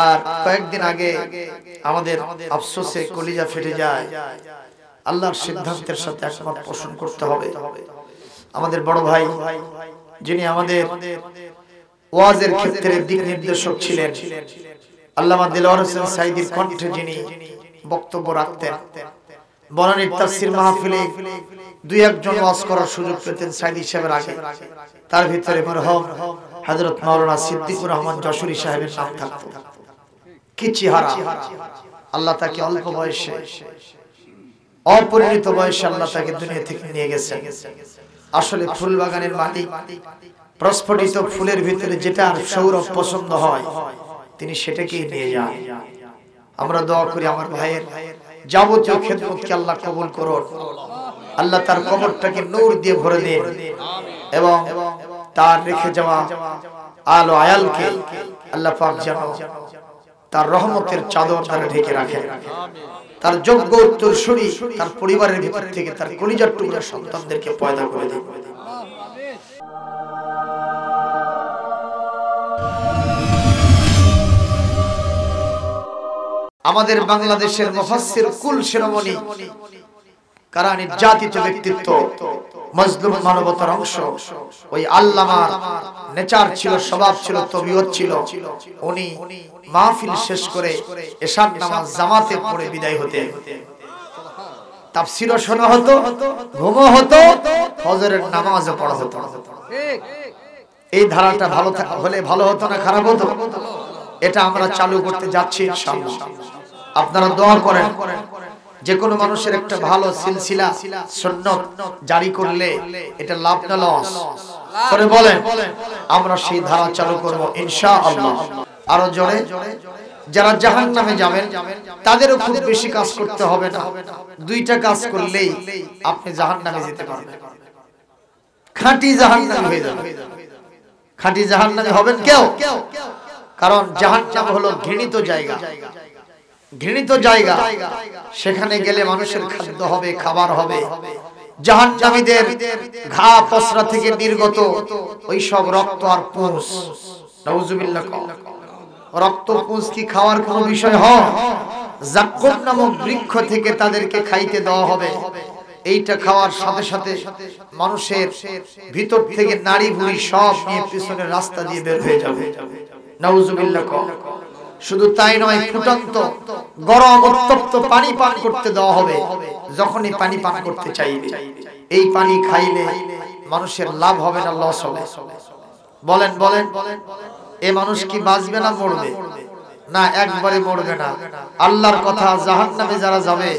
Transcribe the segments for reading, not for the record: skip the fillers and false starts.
আর কয়েকদিন আগে আমাদের আফসোসে কলিজা ফেটে যায়। আল্লাহর সিদ্ধান্তের সাথে একমত পোষণ করতে হবে। আমাদের বড় ভাই যিনি আমাদের ওয়াজের ক্ষেত্রে দিক নির্দেশক ছিলেন, আল্লামা দিলওয়ার হোসেন সাঈদীর কণ্ঠে যিনি বক্তব্য রাখতেন, বনানীর তাফসীর মাহফিলে দুই একজন ওয়াজ করার সুযোগ পেতেন সাঈদী সাহেবের আগে। তার ভিতরে মরহুম হযরত মাওলানা সিদ্দিকুর রহমান যশোরী সাহেবের নাম থাকতো। কি চেহারা! আল্লাহ তাকে অল্প বয়সে, অপরিণত বয়সে আল্লাহ তাকে দুনিয়া থেকে নিয়ে গেছেন। আসলে ফুল বাগানের মালিক, প্রস্ফুটিত ফুলের ভিতরে যেটা সৌরভ পছন্দ হয় তিনি সেটাকেই নিয়ে যান। আমরা দোয়া করি আমার ভাইয়ের যাবতীয় খেদমতকে আল্লাহ কবুল করুন। আল্লাহ তার কবরটাকে নূর দিয়ে ভরে দিন এবং তার রেখে যাওয়া আলো আয়ালকে আল্লাহ পাক যেন তার রহমতের চাদর দ্বারা ঢেকে রাখেন। তার যোগ্য উত্তরসূরি তার পরিবারের ভিতর থেকে তার কলিজার টুকরা সন্তানদেরকে পয়দা করে দিন। আমাদের বাংলাদেশের মুফাসসির কুল শিরোমণি কারানির জাতীয় ব্যক্তিত্ব, মজলুম মানবতার অংশ, ওই আল্লামার নেচার ছিল, স্বভাব ছিল, তবিয়ত ছিল, উনি মাহফিল শেষ করে এশার নামাজ জামাতে পড়ে বিদায় হতেন। তাফসীরও শোনা হতো, ঘুমও হতো, ফজরের নামাজও পড়া হতো। এই ধারাটা ভালো হলে ভালো হতো না খারাপ হতো? এটা আমরা চালু করতে যাচ্ছি ইনশাআল্লাহ। আপনারা দোয়া করেন, যে কোনো মানুষের একটা ভালো সিলসিলা সুন্নাত জারি করলে এটা লাভ না লস? করে বলেন, আমরা সেই ধারা চালু করব ইনশাআল্লাহ। আরো জোরে, যারা জাহান্নামে যাবেন তাদেরও খুব বেশি কাজ করতে হবে না, দুইটা কাজ করলেই আপনি জাহান্নামে যেতে পারবেন। খাঁটি জাহান্নামী হয়ে যাবেন। খাঁটি জাহান্নামী হবেন কেউ? কারণ জাহান্নাম হলো ঘৃণিত জায়গা, ঘৃণিত জায়গা। সেখানে গেলে মানুষের খাদ্য হবে, খাবার হবে। জাহান্নামীদের ঘা পসরা থেকে নির্গত ওই সব রক্ত আর পুঁজ, নাউজুবিল্লাহ, রক্ত পুঁজ কি খাওয়ার কোনো বিষয় হয়? যাক্কুম নামক বৃক্ষ থেকে তাদেরকে খাইতে দেওয়া হবে। এইটা খাওয়ার সাথে সাথে মানুষের ভিতর থেকে নাড়ি ভুঁড়ি সব নিয়ে পিছনের রাস্তা দিয়ে বের হয়ে যাবে। নাউজুবিল্লাহ। শুধু তাই নয়, ফুটন্ত গরম উত্তপ্ত পানি পান করতে দেওয়া হবে। যখনই পানি পান করতে চাইবে, এই পানি খাইলে মানুষের লাভ হবে না লস হবে? বলেন বলেন, এ মানুষ কি বাঁচবে না মরবে? না, একবারে মরবে না। আল্লাহর কথা, জাহান্নামে যারা যাবে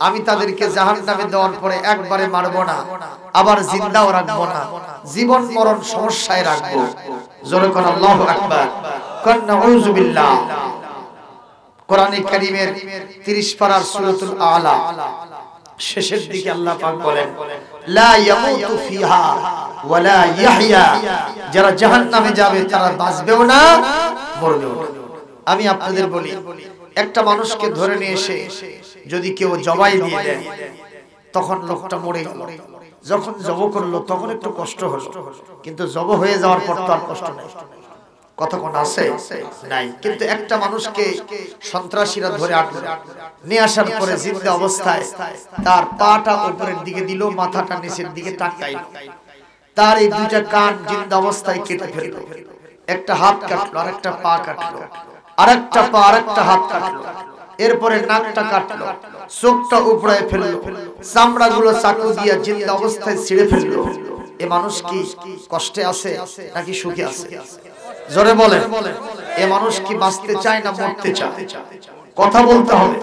আমি তাদেরকে জাহান্নামে দেওয়ার পরে একবারে মারবো না, আবার জিন্দাও রাখবো না, জীবন মরণ সমস্যায় রাখবো। জোরে কোন আল্লাহু আকবার, কোন নাউযুবিল্লাহ। কোরআনে কারীমের 30 পারার সূরাতুল আলা শেষের দিকে আল্লাহ পাক বলেন, লা ইয়ামুতু ফিহা ওয়া লা ইয়াহইয়া। যারা জাহান্নামে যাবে তারা বাঁচবেও না, মরবেও না। আমি আপনাদের বলি, একটা মানুষকে ধরে নিয়ে এসে যদি কেউ জবাই দিয়ে দেয়, তখন লোকটা মরে গেল। যখন জব করলো তখন একটু কষ্ট হলো, কিন্তু জব হয়ে যাওয়ার পর তো আর কষ্ট নেই। কথা কোন আছে? নাই। কিন্তু একটা মানুষকে সন্ত্রাসীরা ধরে নিয়ে আসার পরে জিন্দা অবস্থায় তার পাটা উপরের দিকে দিল, মাথাটা নিচের দিকে টাকাইল, তার এই দুইটা কান জিন্দা অবস্থায় কেটে ফেললো, একটা হাত কাটলো, আরেকটা পা কাটলো, আরেকটা পা আরেকটা হাত কাটলো, এরপরে নাকটা কাটলো, চোখটা উপড়ায় ফেললো, চামড়াগুলো চাকু দিয়ে জিন্দা অবস্থায় ছিঁড়ে ফেললো। এ মানুষ কি কষ্টে আছে নাকি সুখে আছে? জোরে বলেন, এ মানুষ কি বাঁচতে চায় না মরতে চায়? কথা বলতে হবে।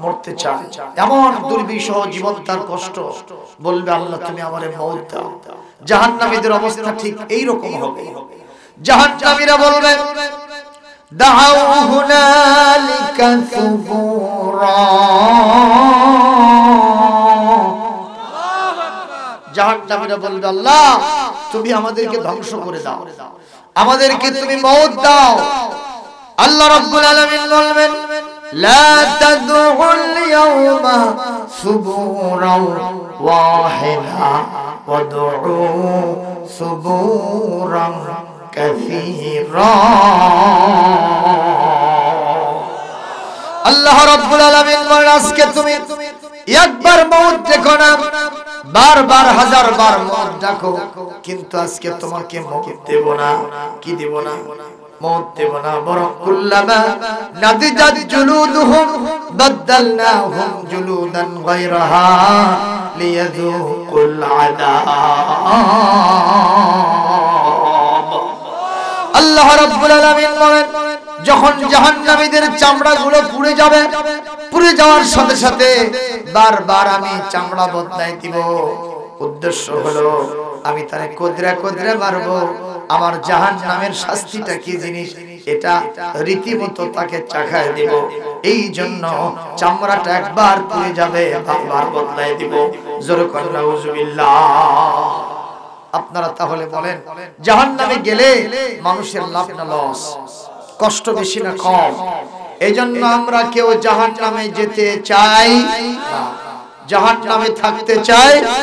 মরতে চায়। এমন দুর্বিষহ জীবন তার কষ্ট, বলবে আল্লাহ তুমি আমারে মওত দাও। জাহান্নামীদের অবস্থা ঠিক এই রকম হবে। জাহান্নামীরা বলবে, দাউ হুনালিকা সুবুরা। জাহান্নামীরা বলবে, আল্লাহ তুমি আমাদেরকে ধ্বংস করে দাও, আমাদেরকে তুমি মওত দাও। আল্লাহ রাব্বুল আলামিন বলবেন, লা তাদউল ইয়াওমা সুবুরাও ওয়াহিদা ওয়াদউ সুবুরান কাসীরা। আল্লাহ রাব্বুল আলামিন বলেন আজকে তুমি একবার মউত দেখো না, বারবার হাজার বার মউত দেখো, কিন্তু আজকে তোমাকে মউত দেব না। কি দেব না? মউত দেব না। বরং কুল্লামা নাদিজাত জুলুদুহুম বাদদালনাহুম জুলুদান গায়রাহা লিয়াযুকুল আযাব। আল্লাহ রাব্বুল আলামিন বলেন যখন জাহান্নামীদের চামড়াগুলো পুড়ে যাবে, পুড়ে যাওয়ার সাথে সাথে বারবার আমি চামড়া বদলাই দিব। উদ্দেশ্য হলো আমি তারে কদরা কদরা মারবো। আমার জাহান্নামের শাস্তিটা কি জিনিস এটা রীতিমতো তাকে চাখায় দিব। এই জন্য চামড়াটা একবার পুড়ে যাবে, বারবার বদলাই দিব। জোরে কর নাউজুবিল্লাহ। আপনারা তাহলে বলেন জাহান্নামে গেলে মানুষের লাভ না লস, কষ্ট বেশি না কম? এজন্য আমরা কেউ জাহান্নামে যেতে চাই না, জাহান্নামে থাকতে চাই না।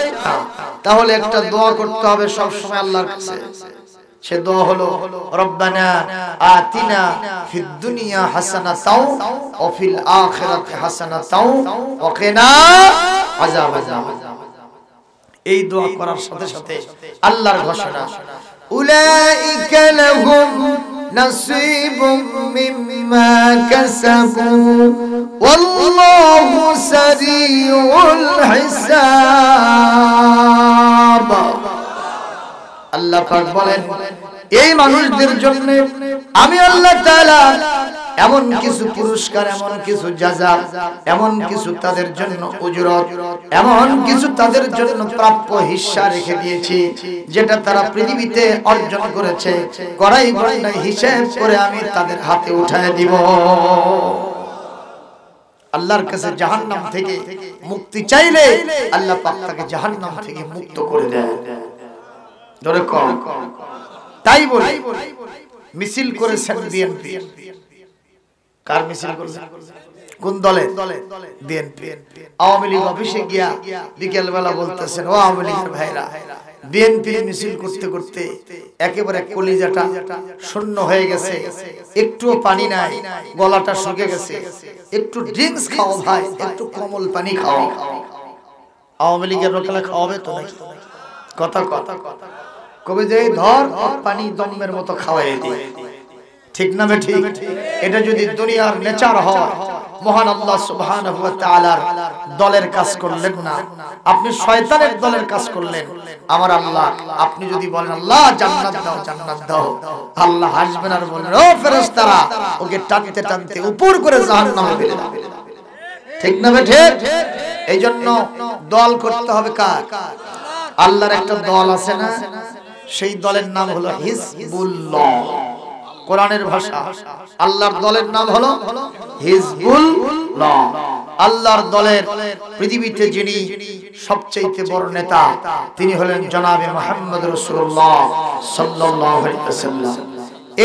তাহলে একটা দোয়া করতে হবে সব সময় আল্লাহর কাছে। সে দোয়া হলো রব্বানা আতিনা ফিদ দুনিয়া হাসানাতাও ওয়া ফিল আখিরাতি হাসানাতাও ওয়া কিনা আযাবান্নার। এই দোয়া করার সাথে সাথে আল্লাহর ঘোষণা উলাইকা লাহুম নাসিবুম মিম্মা কাসাবু ওয়াল্লাহু সারিউল হিসাব। আল্লাহ পাক বলেন এই মানুষদের জন্য আমি আল্লাহ তাআলা এমন কিছু পুরস্কার, এমন কিছু জাযা, এমন কিছু তাদের জন্য উজরত, এমন কিছু তাদের জন্য প্রাপ্য হিস্সা রেখে দিয়েছি যেটা তারা পৃথিবীতে অর্জন করেছে, করাই গণনায় হিসাব করে আমি তাদের হাতে উঠায় দিব। আল্লাহর কাছে জাহান্নাম থেকে মুক্তি চাইলে আল্লাহ পাক তাকে জাহান্নাম থেকে মুক্ত করে দেয়। ধরে কম তাই বলে মিছিল করেছেন বিএনপি। কার মিছিল করেছেন? কোন দলে? বিএনপি। আওয়ামী লীগ অফিসে গিয়া বিকেল বেলা বলতেছেন ও আওয়ামী লীগের ভাইরা, বিএনপি মিছিল করতে করতে একেবারে কলিজাটা শূন্য হয়ে গেছে, একটুও পানি নাই, গলাটা শুকে গেছে, একটু ড্রিঙ্কস খাও ভাই, একটু কমল পানি খাও। আওয়ামী লীগের লোকেরা খাওয়াবে তো নাকি? কথা কথা কবে যে ধর পানি দমের মতো খাওয়াই দিই, ঠিক না বে ঠিক? এটা যদি দুনিয়ার নেচার হয়, মহান আল্লাহ সুবহানাহু ওয়া তাআলার দলের কাজ করলেন না, আপনি শয়তানের দলের কাজ করলেন। আমার আল্লাহ, আপনি যদি বলেন আল্লাহ জান্নাত দাও, জান্নাত দাও, আল্লাহ হাসবেন আর বলবেন ও ফেরেশতারা ওকে টানতে টানতে উপর করে জাহান্নামে ফেলে দাও। ঠিক না বে ঠিক? এইজন্য দল করতে হবে কার? আল্লাহর একটা দল আছে না, সেই দলের নাম হলো হিজবুল্লাহ। কোরআনের ভাষা আল্লাহর দলের নাম হলো হিজবুল্লাহ। আল্লাহর দলের পৃথিবীতে যিনি সবচেয়ে বড় নেতা তিনি হলেন জনাবে মুহাম্মদ রাসূলুল্লাহ সাল্লাল্লাহু আলাইহি ওয়াসাল্লাম।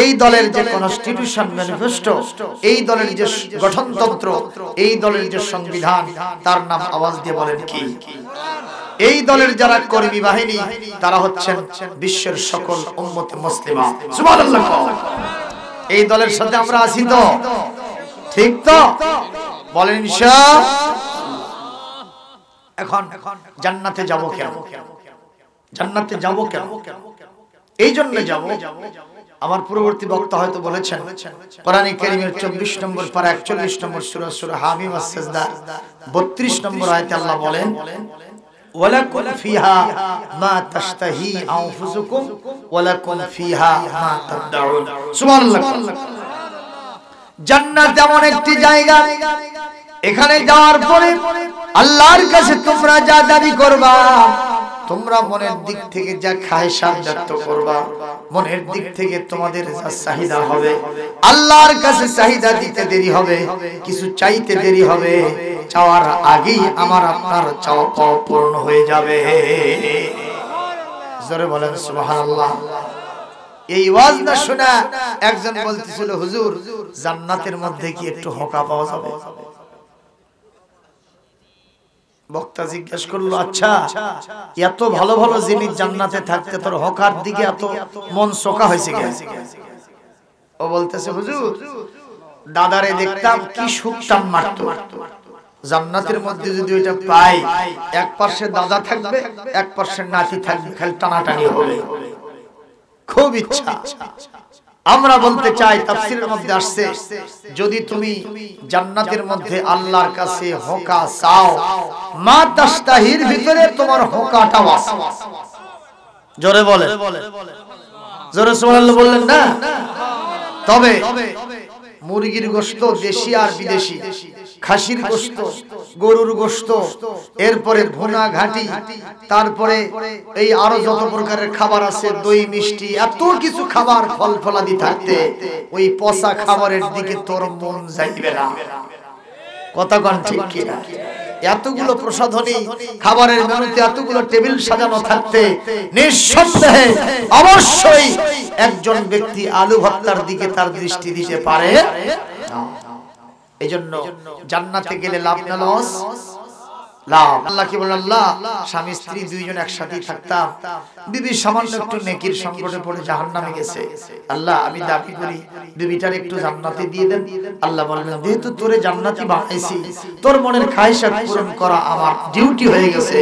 এই দলের যে কনস্টিটিউশন ম্যানিফেস্টো, এই দলের যে গঠনতন্ত্র, এই দলের যে সংবিধান, তার নাম আওয়াজ দিয়ে বলেন কি? এই দলের যারা কর্মী বাহিনী তারা হচ্ছেন বিশ্বের সকল উম্মতে মুসলিমা। সুবহানাল্লাহ। এই দলের সাথে আমরা আছি তো? ঠিক তো? বলেন ইনশাআল্লাহ। এখন জান্নাতে যাব কেন? জান্নাতে যাব কেন? এই জন্য যাব, আমার পূর্ববর্তী বক্তা হয়তো বলেছেন কোরআন কারীমের 24 নম্বর পারা 41 নম্বর সূরা সূরা হামিম আস-সাজদা 32 নম্বর আয়াতে আল্লাহ বলেন ওয়ালাকুম ফিহা মা তাশতাহি আনফুসুকুম ওয়ালাকুম ফিহা মা তাদউন। সুবহানাল্লাহ। জান্নাত এমন একটি জায়গা, এখানে যাওয়ার পরে আল্লাহর কাছে তোমরা যা দাবি করবা, তোমরা মনের দিক থেকে যা খায়সাত ব্যক্ত করবা, মনের দিক থেকে তোমাদের যা চাহিদা হবে, আল্লাহর কাছে চাহিদা দিতে দেরি হবে, কিছু চাইতে দেরি হবে, চাওয়ার আগেই আমার আপনার চাওয়া পাওয়া পূর্ণ হয়ে যাবে। জোরে বলেন সুবহানাল্লাহ। এই ওয়াজ না শোনা একজন বলতেছিল হুজুর জান্নাতের মধ্যে কি একটু হোকা পাওয়া যাবে? বক্তা জিজ্ঞেস করলো আচ্ছা এত ভালো ভালো জিনিস জান্নাতে থাকতে তোর হকার দিকে এত মন সোকা হয়েছে কেন? ও বলতেছে হুজুর দাদারে দেখতাম কি সুখ টান মারতো। জান্নাতের মধ্যে যদি ওইটা পাই, এক পাশে দাদা থাকবে, এক পাশে নাতি থাকবে, খালি টানাটানি হবে, খুব ইচ্ছা। আমরা বলতে চাই, তাফসীরের মধ্যে আসছে, যদি তুমি জান্নাতের মধ্যে আল্লাহর কাছে হোকা চাও, মা তাস্তাহির ভিতরে তোমার হোকাটাও আছে। জোরে বলে, জোরে সুবহানাল্লাহ বললেন না? তবে মুরগির গোশত দেশি আর বিদেশি, খাসির গোশত, গরুর গোশত, এরপরে ভুনা ঘাটি, তারপরে এই আরো যত প্রকারের খাবার আছে, দই মিষ্টি, এত কিছু খাবার ফল ফলাদি থাকতে ওই পচা খাবারের দিকে তোর মন যাইবে না। কথা কোন ঠিক কিনা? এতগুলো প্রসাধনী খাবারের মেনুতে এতগুলো টেবিল সাজানো থাকতে নিঃসন্দেহে অবশ্যই একজন ব্যক্তি আলু ভর্তার দিকে তার দৃষ্টি দিতে পারে না। এইজন্য জান্নাতে গেলে লাভ না লস? লাভ। আল্লাহ কি বলেন? আল্লাহ স্বামী স্ত্রী দুইজন একসাথেই থাকতাম, বিবি সামান্য একটু নেকির সংকটে পড়ে জাহান্নামে গেছে, আল্লাহ আমি দাবি করি বিবিটার একটু জান্নাতে দিয়ে দেন। আল্লাহ বললেন, যেহেতু তোরে জান্নাতি বানাইছি, তোর মনের খায়সাত পূরণ করা আমার ডিউটি হয়ে গেছে,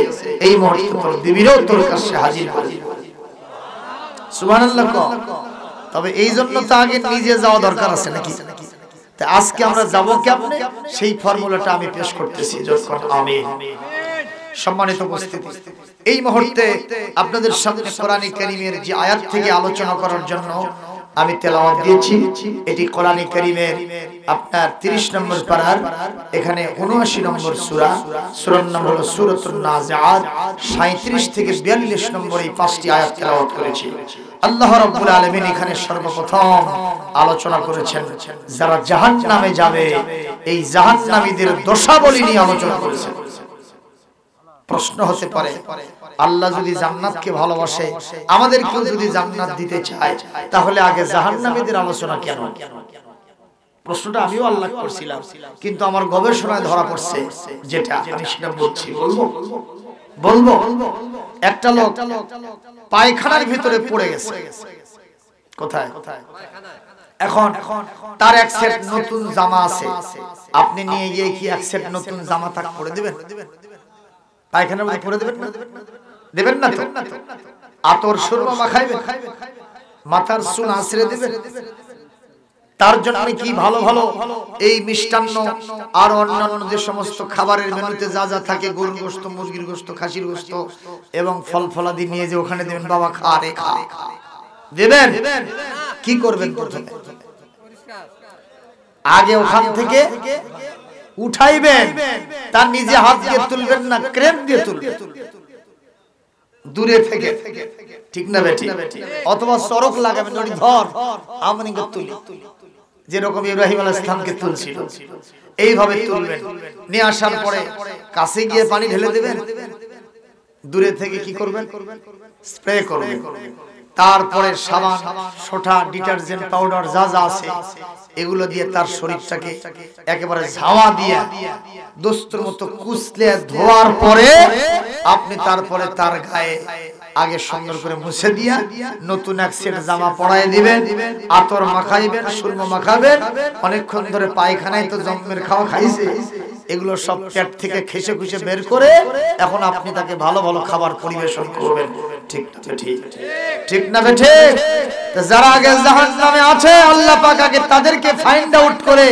এই মুহূর্তে তোর বিবিরও তোর কাছে হাজির করি। সুবহানাল্লাহ। তবে এই জন্য তো আগে নিজে যাওয়া দরকার আছে নাকি? আজকে আমরা যাব কেমনে, সেই ফর্মুলাটা আমি পেশ করতেছি। আমিন। সম্মানিত উপস্থিতি, এই মুহূর্তে আপনাদের সামনে কোরআন কারীমের যে আয়াত থেকে আলোচনা করার জন্য আমি তেলাওয়াত দিয়েছি, এটি কোরআন কারীমের আপনার 30 নম্বর পারার এখানে 79 নম্বর সূরা, সূরার নাম হলো সূরাতুন নাজিআত। 37 থেকে 42 নম্বর এই 5টি আয়াত তেলাওয়াত করেছি। আল্লাহ রাব্বুল আলামিন এখানে সর্বপ্রথম আলোচনা করেছেন যারা জাহান্নামে যাবে, এই জাহান্নামীদের দশাবলী নিয়ে আলোচনা করেছেন। প্রশ্ন হতে পারে, আল্লাহ যদি জান্নাতকে ভালোবাসে, আমাদেরকেও যদি জান্নাত দিতে চায়, তাহলে আগে জাহান্নামীদের আলোচনা কেন? প্রশ্নটা আমিও আল্লাহ করছিলাম, কিন্তু আমার গবেষণায় ধরা পড়ছে যেটা আমি সেটা বলছি। বলবো একটা লোক পায়খানার ভিতরে পড়ে গেছে। কোথায়? এখন তার এক সেট নতুন জামা আছে, আপনি নিয়ে গিয়ে কি এক সেট নতুন জামা তাক পরে দিবেন? পায়খানার মধ্যে পরে দিবেন না? দিবেন না তো? আতর সুরমা মাখাইবেন, মাথার চুল আঁচড়ে দিবেন। তার জন্য কি ভালো ভালো এই মিষ্টান্ন আর অন্যান্য যে সমস্ত খাবারের মেনুতে যা যা থাকে, গরুর গোশত, মুরগির গোশত, খাসির গোশত এবং ফল ফলাদি নিয়ে যে ওখানে দিবেন, বাবা খা রে খা, দিবেন? কি করবেন? প্রথমে আগে ওখান থেকে উঠাইবেন, তার নিজে হাত দিয়ে তুলবেন না, ক্রেন দিয়ে তুলবেন দূরে থেকে, ঠিক না বেটি? অথবা চরক লাগাবেন, ধর আমি তুলি, যেরকম ইব্রাহিম আলাইহিস সালামকে তুলছিল, এইভাবে তুলবেন। নিয়ে আসার পরে কাছে গিয়ে পানি ঢেলে দেবেন, দূরে থেকে কি করবেন? স্প্রে করবেন। তারপরে সাবান, সোঁটা, ডিটারজেন্ট পাউডার যা যা আছে এগুলো দিয়ে তার শরীরটাকে একেবারে ঝাওয়া দিয়ে দস্তুর মতো কুচলে ধোয়ার পরে আপনি তারপরে তার গায়ে আগে সুন্দর করে মুছে দিয়া নতুন এক সেট জামা পরায় দিবেন, আতর মাখাইবেন, সুরমা মাখাবেন। অনেকক্ষণ ধরে পায়খানায় তো জম্মের খাওয়া খাইছে, এগুলো সব পেট থেকে খেসে খুশে বের করে এখন আপনি তাকে ভালো ভালো খাবার পরিবেশন করবেন। ঠিক না ঠিক? ঠিক না ঠিক? যারা আগে জাহান্নামে আছে, আল্লাহ পাক আগে তাদেরকে ফাইন্ড আউট করে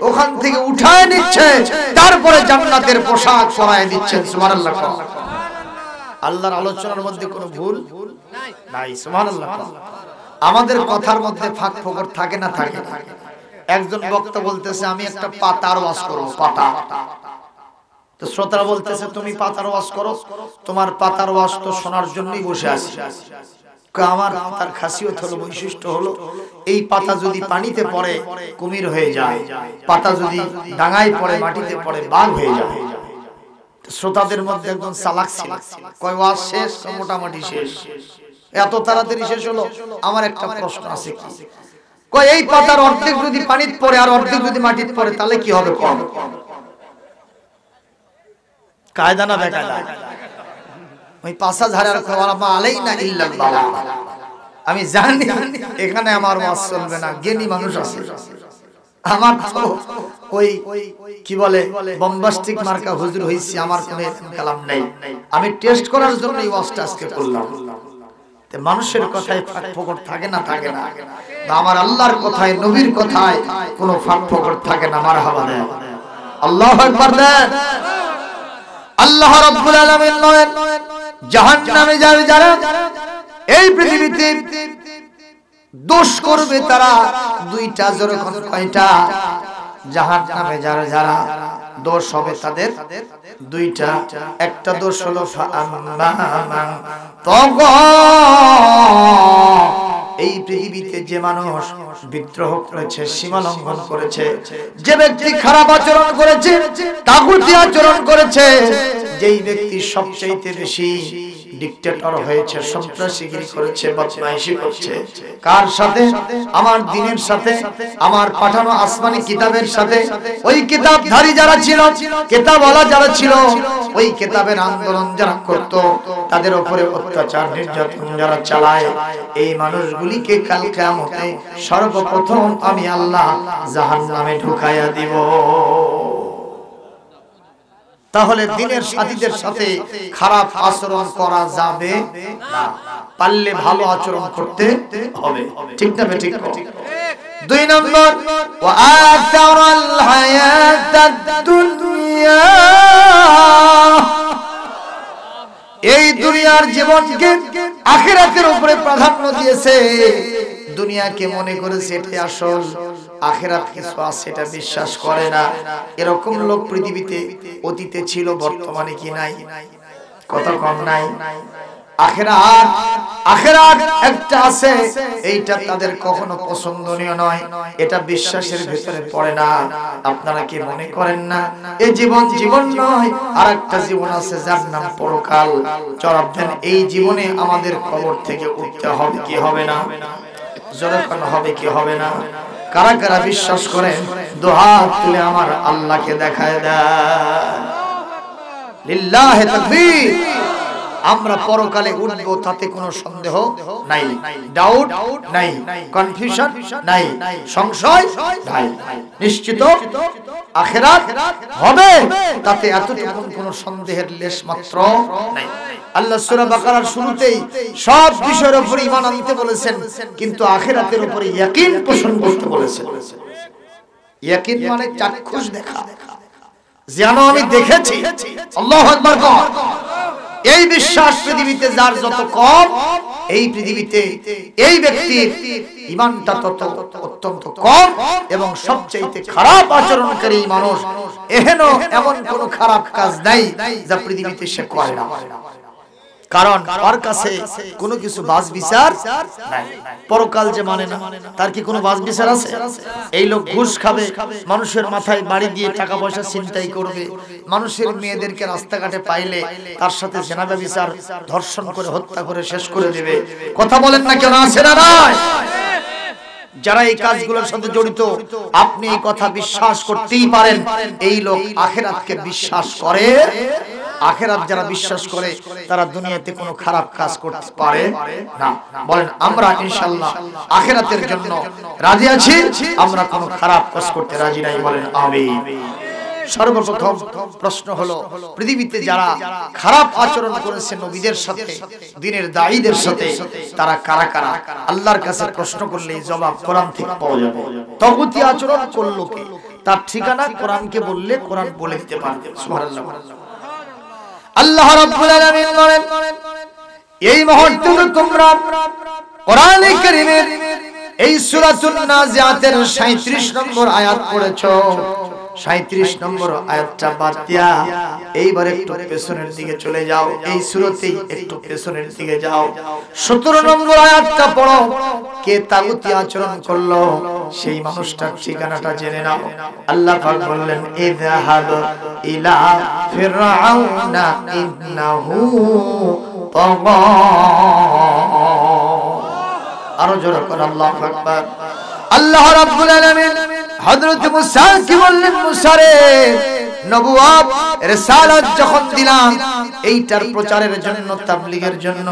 ওখান থেকে উঠায় নিচ্ছে, তারপরে জান্নাতের পোশাক পরায় দিচ্ছেন। সুবহানাল্লাহ। আল্লাহর আলোচনার মধ্যে কোনো ভুল নাই। সুবহানাল্লাহ। আমাদের কথার মধ্যে ফাঁক ফোকর থাকে না? থাকে। একজন বক্তা বলতেছে আমি একটা পাতার ওয়াজ করব, পাতা। তো শ্রোতারা বলতেছে তুমি পাতার ওয়াজ করো, তোমার পাতার ওয়াজ তো শোনার জন্যই বসে আছি। আমার পাতার খাসিয়ত হলো, বৈশিষ্ট্য হলো, এই পাতা যদি পানিতে পড়ে কুমির হয়ে যায়, পাতা যদি ডাঙায় পড়ে, মাটিতে পড়ে বাঘ হয়ে যায়। শ্রোতাদের মধ্যে একজন চালাক ছিল, কয় ওয়াজ শেষ? মোটামুটি শেষ। এত তাড়াতাড়ি শেষ হলো? আমার একটা প্রশ্ন আছে, কি কয় এই পাতার অর্ধেক যদি পানিতে পড়ে আর অর্ধেক যদি মাটিতে পড়ে তাহলে কি হবে? কম কায়দা না বেকায়দা? ওই পাশা ঝাড়ার খবর আলাইনা ইল্লাল বালা। আমি জানি এখানে আমার ওয়াজ চলবে না, জ্ঞানী মানুষ আছে, আমার তো ওই কি বলে বম্বাস্টিক মার্কা হুজুর হইছি, আমার কোনো কালাম নাই। আমি টেস্ট করার জন্য এই ওয়াজটা আজকে করলাম। তে মানুষের কথায় ফাঁক ফোকর থাকে না, থাকে না। আমার আল্লাহর কথায়, নবীর কথায় কোনো ফাঁক ফোকর থাকে না। মারহাবা দেন, আল্লাহু আকবার দেন। আল্লাহ রাব্বুল আলামিন বলেন, জাহান্নামে যাবে যারা, এই পৃথিবীতে দোষ করবে তারা দুইটা, জোরে কোন কয়টা? জাহান্নামে যারা যারা দোষ হবে তাদের দুইটা। একটা দোষ হলো এই পৃথিবীতে যে মানুষ বিদ্রোহ করেছে, সীমা লঙ্ঘন করেছে, যে ব্যক্তি খারাপ আচরণ করেছে, তাগুতি আচরণ করেছে, যেই ব্যক্তি সবচেয়ে বেশি ডিক্টেটর হয়েছে, সন্ত্রাসীগিরি করেছে, বদমাইশি করছে, কার সাথে? আমার দ্বীনের সাথে, আমার পাঠানো আসমানি কিতাবের সাথে। ওই কিতাবধারী যারা ছিল, কিতাবওয়ালা যারা ছিল, ওই কিতাবের আন্দোলন যারা করত, তাদের উপরে অত্যাচার নির্যাতন যারা চালায়, এই মানুষগুলিকে কাল কিয়ামতে সর্বপ্রথম আমি আল্লাহ জাহান্নামে ঢুকাইয়া দিব। তাহলে দ্বীনের সাথীদের সাথে খারাপ আচরণ করা যাবে না, পারলে ভালো আচরণ করতে হবে। ঠিক না? ঠিক। দুই নম্বর, ওয়া আতারাল হায়াতাদ দুনিয়া, এই দুনিয়ার জীবনকে আখিরাতের উপরে প্রাধান্য দিয়েছে। দুনিয়াকে মনে করেছে এটাই আসল, আখিরাত কিছু আছে এটা বিশ্বাস করে না। এরকম লোক পৃথিবীতে অতীতে ছিল, বর্তমানে কি নাই? কথা কম নাই। আখিরাত একটা আছে, এইটা তাদের কখনো পছন্দনীয় নয়, এটা বিশ্বাসের ভিতরে পড়ে না। আপনারা কি মনে করেন না এই জীবন জীবন নয়, আরেকটা জীবন আছে যার নাম পরকাল? জবাব দেন, এই জীবনে আমাদের কবর থেকে উঠতে হবে কি হবে না? জোরে হবে কি হবে না? কারা কারা বিশ্বাস করেন দুহাত তুলে আমার আল্লাহকে দেখায় দেন। লিল্লাহি তাকবীর। আমরা পরকালে উঠব, তাতে কোনো সন্দেহ নাই, ডাউট নাই, কনফিউশন নাই, সংশয় নাই। নিশ্চিত আখিরাত হবে, তাতে এতটুকু কোনো সন্দেহের লেশ মাত্র নাই। আল্লাহ সূরা বাকারার শুরুতেই সব বিষয়ের উপর ঈমান আনতে বলেছেন, কিন্তু আখিরাতের উপরে ইয়াকিন পোষণ করতে বলেছেন। ইয়াকিন মানে চাক্ষুষ দেখা, যেন আমি দেখেছি। আল্লাহু আকবার। এই বিশ্বাস পৃথিবীতে যার যত কম, এই পৃথিবীতে এই ব্যক্তির ঈমানটা তত অত্যন্ত কম, এবং সবচেয়ে খারাপ আচরণকারী মানুষ। এমন কোন খারাপ কাজ নাই যা পৃথিবীতে সে করে না, কারণ ওর কাছে কোনো কিছু বাস বিচার নাই। পরকাল যে মানে না, তার কি কোনো বাস বিচার আছে? এই লোক ঘুষ খাবে, মানুষের মাথায় বাড়ি দিয়ে টাকা পয়সা ছিনতাই করবে, মানুষের মেয়েদেরকে রাস্তাঘাটে পাইলে তার সাথে জেনা ব্যভিচার, ধর্ষণ করে হত্যা করে শেষ করে দেবে। কথা বলেন না, কেন আছে না নাই? যারা এই কাজগুলোর সাথে জড়িত, আপনি এই কথা বিশ্বাস করতেই পারেন, এই লোক আখিরাতকে বিশ্বাস করে। আখিরাত যারা বিশ্বাস করে তারা দুনিয়াতে কোনো খারাপ কাজ করতে পারে না। বলেন, আমরা ইনশাআল্লাহ আখিরাতের জন্য রাজি আছি, আমরা কোনো খারাপ কাজ করতে রাজি নাই। বলেন আমিন। সর্বপ্রথম প্রশ্ন হলো, পৃথিবীতে যারা খারাপ আচরণ করেছে নবীদের সাথে, দ্বীনের দায়ীদের সাথে, তারা কারা কারা? আল্লাহর কাছে প্রশ্ন করলে জবাব কোরআন থেকে পাওয়া যাবে। তাগুতি আচরণ করলো কে, তার ঠিকানা কোরআনকে বললে কোরআন বলে দিতে পারবে। সুবহানাল্লাহ। আল্লাহ রাব্বুল আলামিন বলেন, এই মুহূর্তে তোমরা কোরআনে কারীমের এই সূরাতুন নাজিআতের 37 নম্বর আয়াত পড়েছো। 37 নম্বর আয়াতটা বাদ দিয়া এইবার একটু পেছনের দিকে চলে যাও, এই সূরাতেই একটু পেছনের দিকে যাও। 17 নম্বর আয়াতটা পড়ো। কে তাগুতি আচরণ করলো সেই মানুষটার ঠিকানাটা জেনে নাও। আল্লাহ পাক বললেন, ইযহাব ইলা ফিরআউনা ইন্নাহু তাগা। আরো জোরে করে আল্লাহু আকবার। আল্লাহ রাব্বুল আলামিন হযরত মুসা কি বললেন, মুসা রে নবুয়ত রিসালাত যখন দিলাম এইটার প্রচারের জন্য তাবলীগের জন্য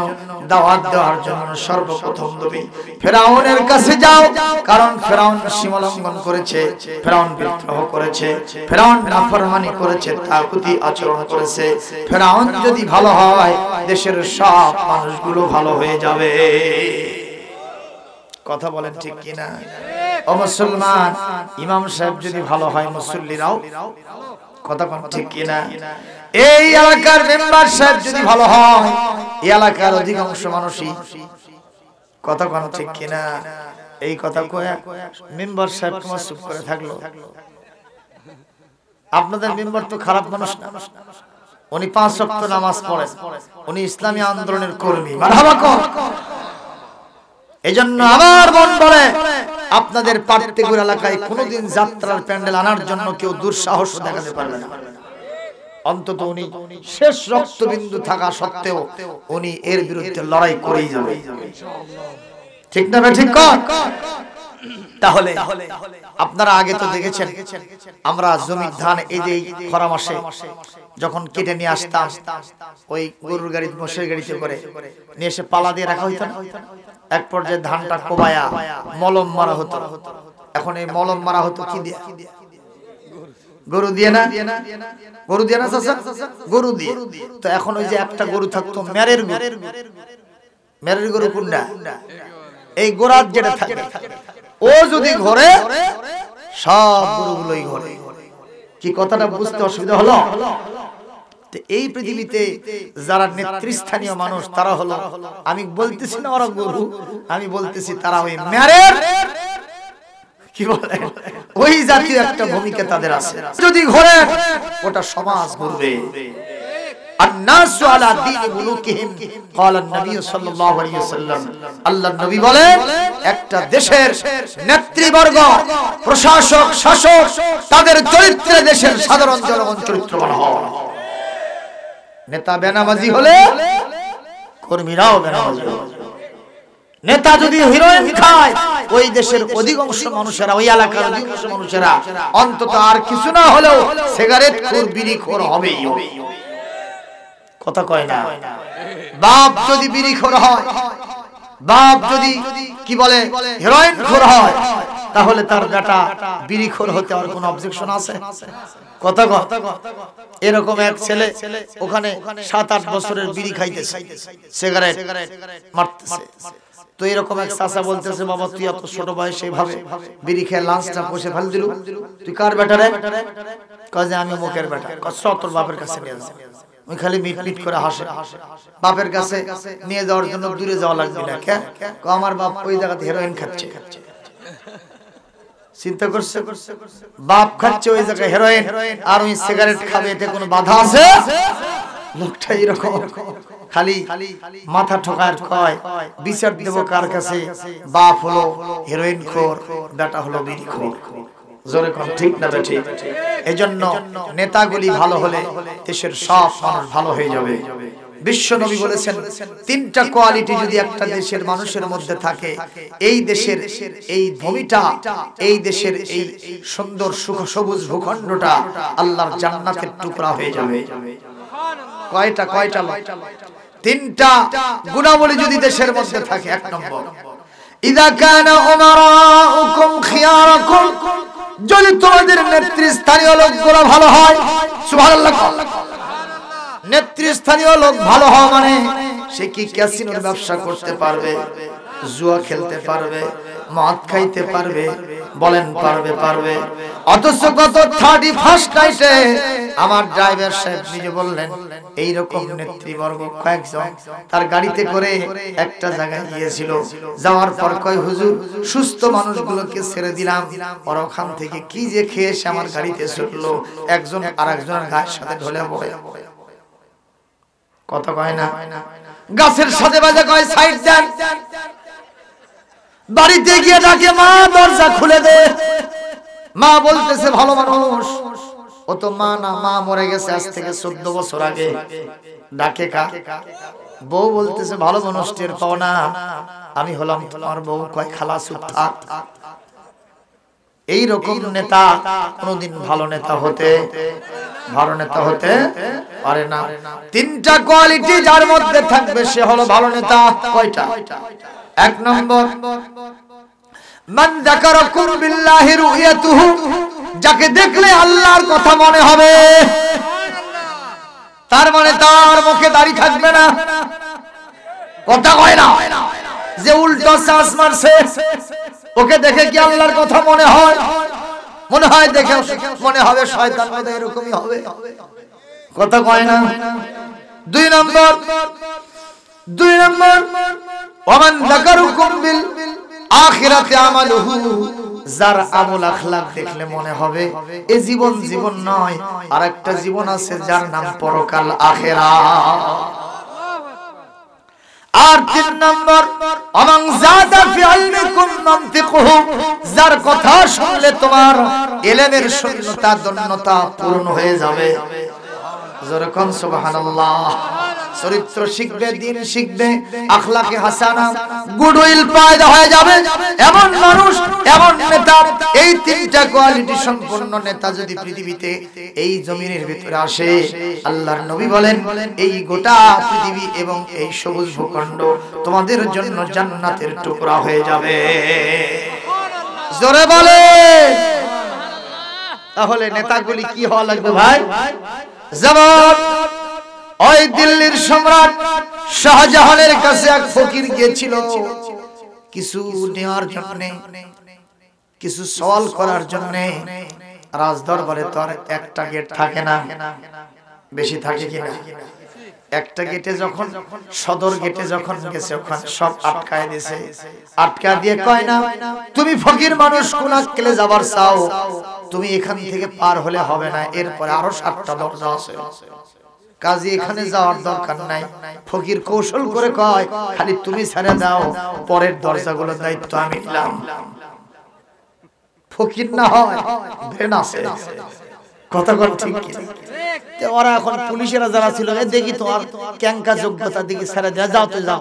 দাওয়াত দেওয়ার জন্য সর্বপ্রথম নবী ফেরাউনের কাছে যাও কারণ ফেরাউন সীমালঙ্ঘন করেছে ফেরাউন বিদ্রোহ করেছে ফেরাউন নাফরমানি করেছে তাগুতি আচরণ করেছে ফেরাউন যদি ভালো হয় দেশের সব মানুষগুলো ভালো হয়ে যাবে কথা বলেন ঠিক কি না ও মুসলমান ইমাম সাহেব যদি ভালো হয় মুসল্লিরাও কথা কোন ঠিক কি না এই এলাকার মেম্বার সাহেব যদি ভালো হয় এই এলাকার অধিকাংশ মানুষই কথা কোন ঠিক কি না এই কথা কয়া মেম্বার সাহেব তোমার চুপ করে থাকলো আপনাদের মেম্বার তো খারাপ মানুষ না উনি 5 ওয়াক্ত নামাজ পড়েন উনি ইসলামী আন্দোলনের কর্মী মারহাবা কর এজন্য আমার মন বলে আপনাদের পাট্টেগুর এলাকায় কোনোদিন যাত্রার প্যান্ডেল আনার জন্য কেউ দুঃসাহস দেখাতে পারবে না অন্তত উনি শেষ রক্তবিন্দু থাকা সত্ত্বেও উনি এর বিরুদ্ধে লড়াই করেই যাবে ঠিক না ঠিক কর তাহলে আপনারা আগে তো দেখেছেন আমরা জমির ধান এই যে খরা মাসে যখন কেটে নিয়ে আসতাম ওই গরুর গাড়ি মোষের গাড়িতে করে নিয়ে এসে পালা দিয়ে রাখা হইতো না এক পর্যায়ে ধানটা কোবায়া মলম মারা হতো এখন এই মলম মারা হতো কি দিয়ে গরু দিয়ে না গরু দিয়ে না চাচা গরু দিয়ে তো এখন ওই যে একটা গরু থাকতো মেরের গরু কোনটা এই গোরাত যেটা থাকে ও যদি ঘরে সব গরুগুলোই ঘরে কি কথাটা বুঝতে অসুবিধা হলো এই পৃথিবীতে যারা নেতৃস্থানীয় মানুষ তারা হলো আমি বলতেছি না ওরা গরু আমি বলতেছি তারা ওই মেরের কি বলে ওই জাতীয় একটা ভূমিকা তাদের আছে যদি ঘরে ওটা সমাজ ঘুরবে الناس على دين ملوكهم قال النبي صلى الله عليه وسلم আল্লাহর নবী বলেন একটা দেশের নেতৃবর্গ প্রশাসক শাসক তাদের চরিত্রে দেশের সাধারণ জনগণ চরিত্রবান হয় নেতা বেনামাজি হলে কর্মীরাও বেনামাজি হবে নেতা যদি হিরোইন খায় ওই দেশের অধিকাংশ মানুষেরা ওই এলাকার অধিকাংশ মানুষেরা অন্তত আর কিছু না হলেও সিগারেট খোর বিড়ি খোর হবেই কথা কয় না বাপ যদি বিড়ি খোর হয় বাপ যদি কি বলে হিরোইন খোর হয় তাহলে তার বেটা বিড়ি খোর হতে আর কোনো অবজেকশন আছে কথা কয় এরকম এক ছেলে ওখানে 7-8 বছরের বিড়ি খাইতেছে সিগারেট মারতেছে তো এরকম এক চাচা বলতেছে বাবা তুই এত ছোট বয়সে এইভাবে বিড়ি খেয়ে লাঞ্চটা বসে ফেল দিলু তুই কার বেটা রে কয় যে আমি মুখের বেটা কয় তোর বাপের কাছে নিয়ে যা ওই খালি মিট মিট করে হাসে বাপের কাছে নিয়ে যাওয়ার জন্য দূরে যাওয়া লাগবে না কে কয় আমার বাপ ওই জায়গাতে হেরোইন খাচ্ছে চিন্তা করছে বাপ খাচ্ছে ওই জায়গায় হেরোইন আর ওই সিগারেট খাবে এতে কোনো বাধা আছে লোকটা এরকম খালি মাথা ঠোকার কয় বিচার দেব কার কাছে বাপ হলো হেরোইন খোর বেটা হলো বিড়ি খোর জোরে কোন ঠিক না ঠিক এজন্য নেতাগুলি ভালো হলে দেশের সব মানুষ ভালো হয়ে যাবে বিশ্ব নবী বলেছেন 3টা কোয়ালিটি যদি একটা দেশের মানুষের মধ্যে থাকে এই দেশের এই ভূমিটা এই দেশের এই সুন্দর সবুজ ভূখণ্ডটা আল্লাহর জান্নাতের টুকরা হয়ে যাবে কয়টা 3টা গুণাবলী যদি দেশের মধ্যে থাকে 1 নম্বর ইদা কানা উমারাউকুম খিয়ারাকুম যদি তোমাদের নেতৃস্থানীয় লোকগুলো ভালো হয় সুবহানাল্লাহ নেতৃস্থানীয় লোক ভালো হওয়া মানে সে কি ক্যাসিনোর ব্যবসা করতে পারবে জুয়া খেলতে পারবে মদ খাইতে পারবে বলেন পারবে অথচ গত 31st নাইটে আমার ড্রাইভার সাহেব নিজে বললেন এই রকম নেতৃবর্গ কয়েকজন তার গাড়িতে করে একটা জায়গায় গিয়েছিল যাওয়ার পর কয় হুজুর সুস্থ মানুষগুলোকে ছেড়ে দিলাম আর ওখান থেকে কি যে খেয়ে এসে আমার গাড়িতে চড়লো একজন আরেকজনের গায়ের সাথে ঢলে পড়ে কথা কয় না গাছের সাথে বাজে কয় সাইড দেন বাড়িতে গিয়ে ডাকে মা দরজা খুলে দে মা বলতেছে ভালো মানুষ ও তো মা না মা মরে গেছে আজ থেকে 14 বছর আগে ডাকে কা বউ বলতেছে ভালো মানুষ টের পাও না আমি হলাম তোমার বউ কয় খালা চুপ থাক এই রকম নেতা কোনদিন ভালো নেতা হতে পারে না। তিনটা কোয়ালিটি যার মধ্যে থাকবে সে হলো ভালো নেতা। কয়টা? এক নম্বর, মান যাকারাকুম বিল্লাহি রুয়াতুহু, যাকে দেখলে আল্লাহর কথা মনে হবে। তার মানে তার মুখে দাড়ি থাকবে না, কথা কয় না, যে উল্টো শ্বাস মারছে ওকে দেখে কি আল্লাহর কথা মনে হয়? মনে হয়, দেখে মনে হবে শয়তান বোধহয় এরকমই হবে, কথা কয় না। দুই নম্বর, ওমান যাকারুকুম বিল আখিরাতি আমালুহু, যার আমল আখলাক দেখলে মনে হবে এই জীবন নয়, আরেকটা জীবন আছে যার নাম পরকাল, আখিরাত। আর তিন নম্বর, আমান যাদা ফি ইলমিকুম মানতিকুহু, যার কথা শুনলে তোমার ইলমের শূন্যতা দন্যতা পূর্ণ হয়ে যাবে। যেরকম সুবহানাল্লাহ, চরিত্র শিখবে, দিন শিখবে, আখলাকে হাসানা, গুডউইল পয়দা হয়ে যাবে। এমন মানুষ, এমন নেতা, এই তিনটা কোয়ালিটি সম্পন্ন নেতা যদি পৃথিবীতে এই জমিনের ভিতরে আসে, আল্লাহর নবী বলেন এই গোটা পৃথিবী এবং এই সবুজ ভূখণ্ড তোমাদের জন্য জান্নাতের টুকরা হয়ে যাবে। জোরে বলে। তাহলে নেতাগুলি কি হওয়া লাগবে ভাই? জবাব, ওই দিল্লির সম্রাট শাহজাহানের কাছে এক ফকির গিয়েছিল কিছু নেওয়ার জন্য, কিছু সওয়াল করার জন্য। রাজ দরবারে তো আর একটা গেট থাকে না, বেশি থাকে কিনা? একটা গেটে যখন, সদর গেটে যখন গেছে ওখানে সব আটকায় দিয়েছে। আটকা দিয়ে কয় না, তুমি ফকির মানুষ, কোন আক্কেলে যাবার চাও, তুমি এখান থেকে পার হলে হবে না, এরপরে আরো 7টা দরজা আছে, কাজী এখানে যাওয়ার দরকার নাই। ফকির কৌশল করে কয়, খালি তুমি ছেড়ে দাও, পরের দরজাগুলোর দায়িত্ব আমি নিলাম। ফকির না হয় ব্রেন আছে, কথা কর ঠিক কি? ওরা এখন পুলিশেরা যারা ছিল, দেখি তো আর ক্যাঙ্কা যোগ্যতা দিকে ছেড়ে দেয়া, যাও তো যাও।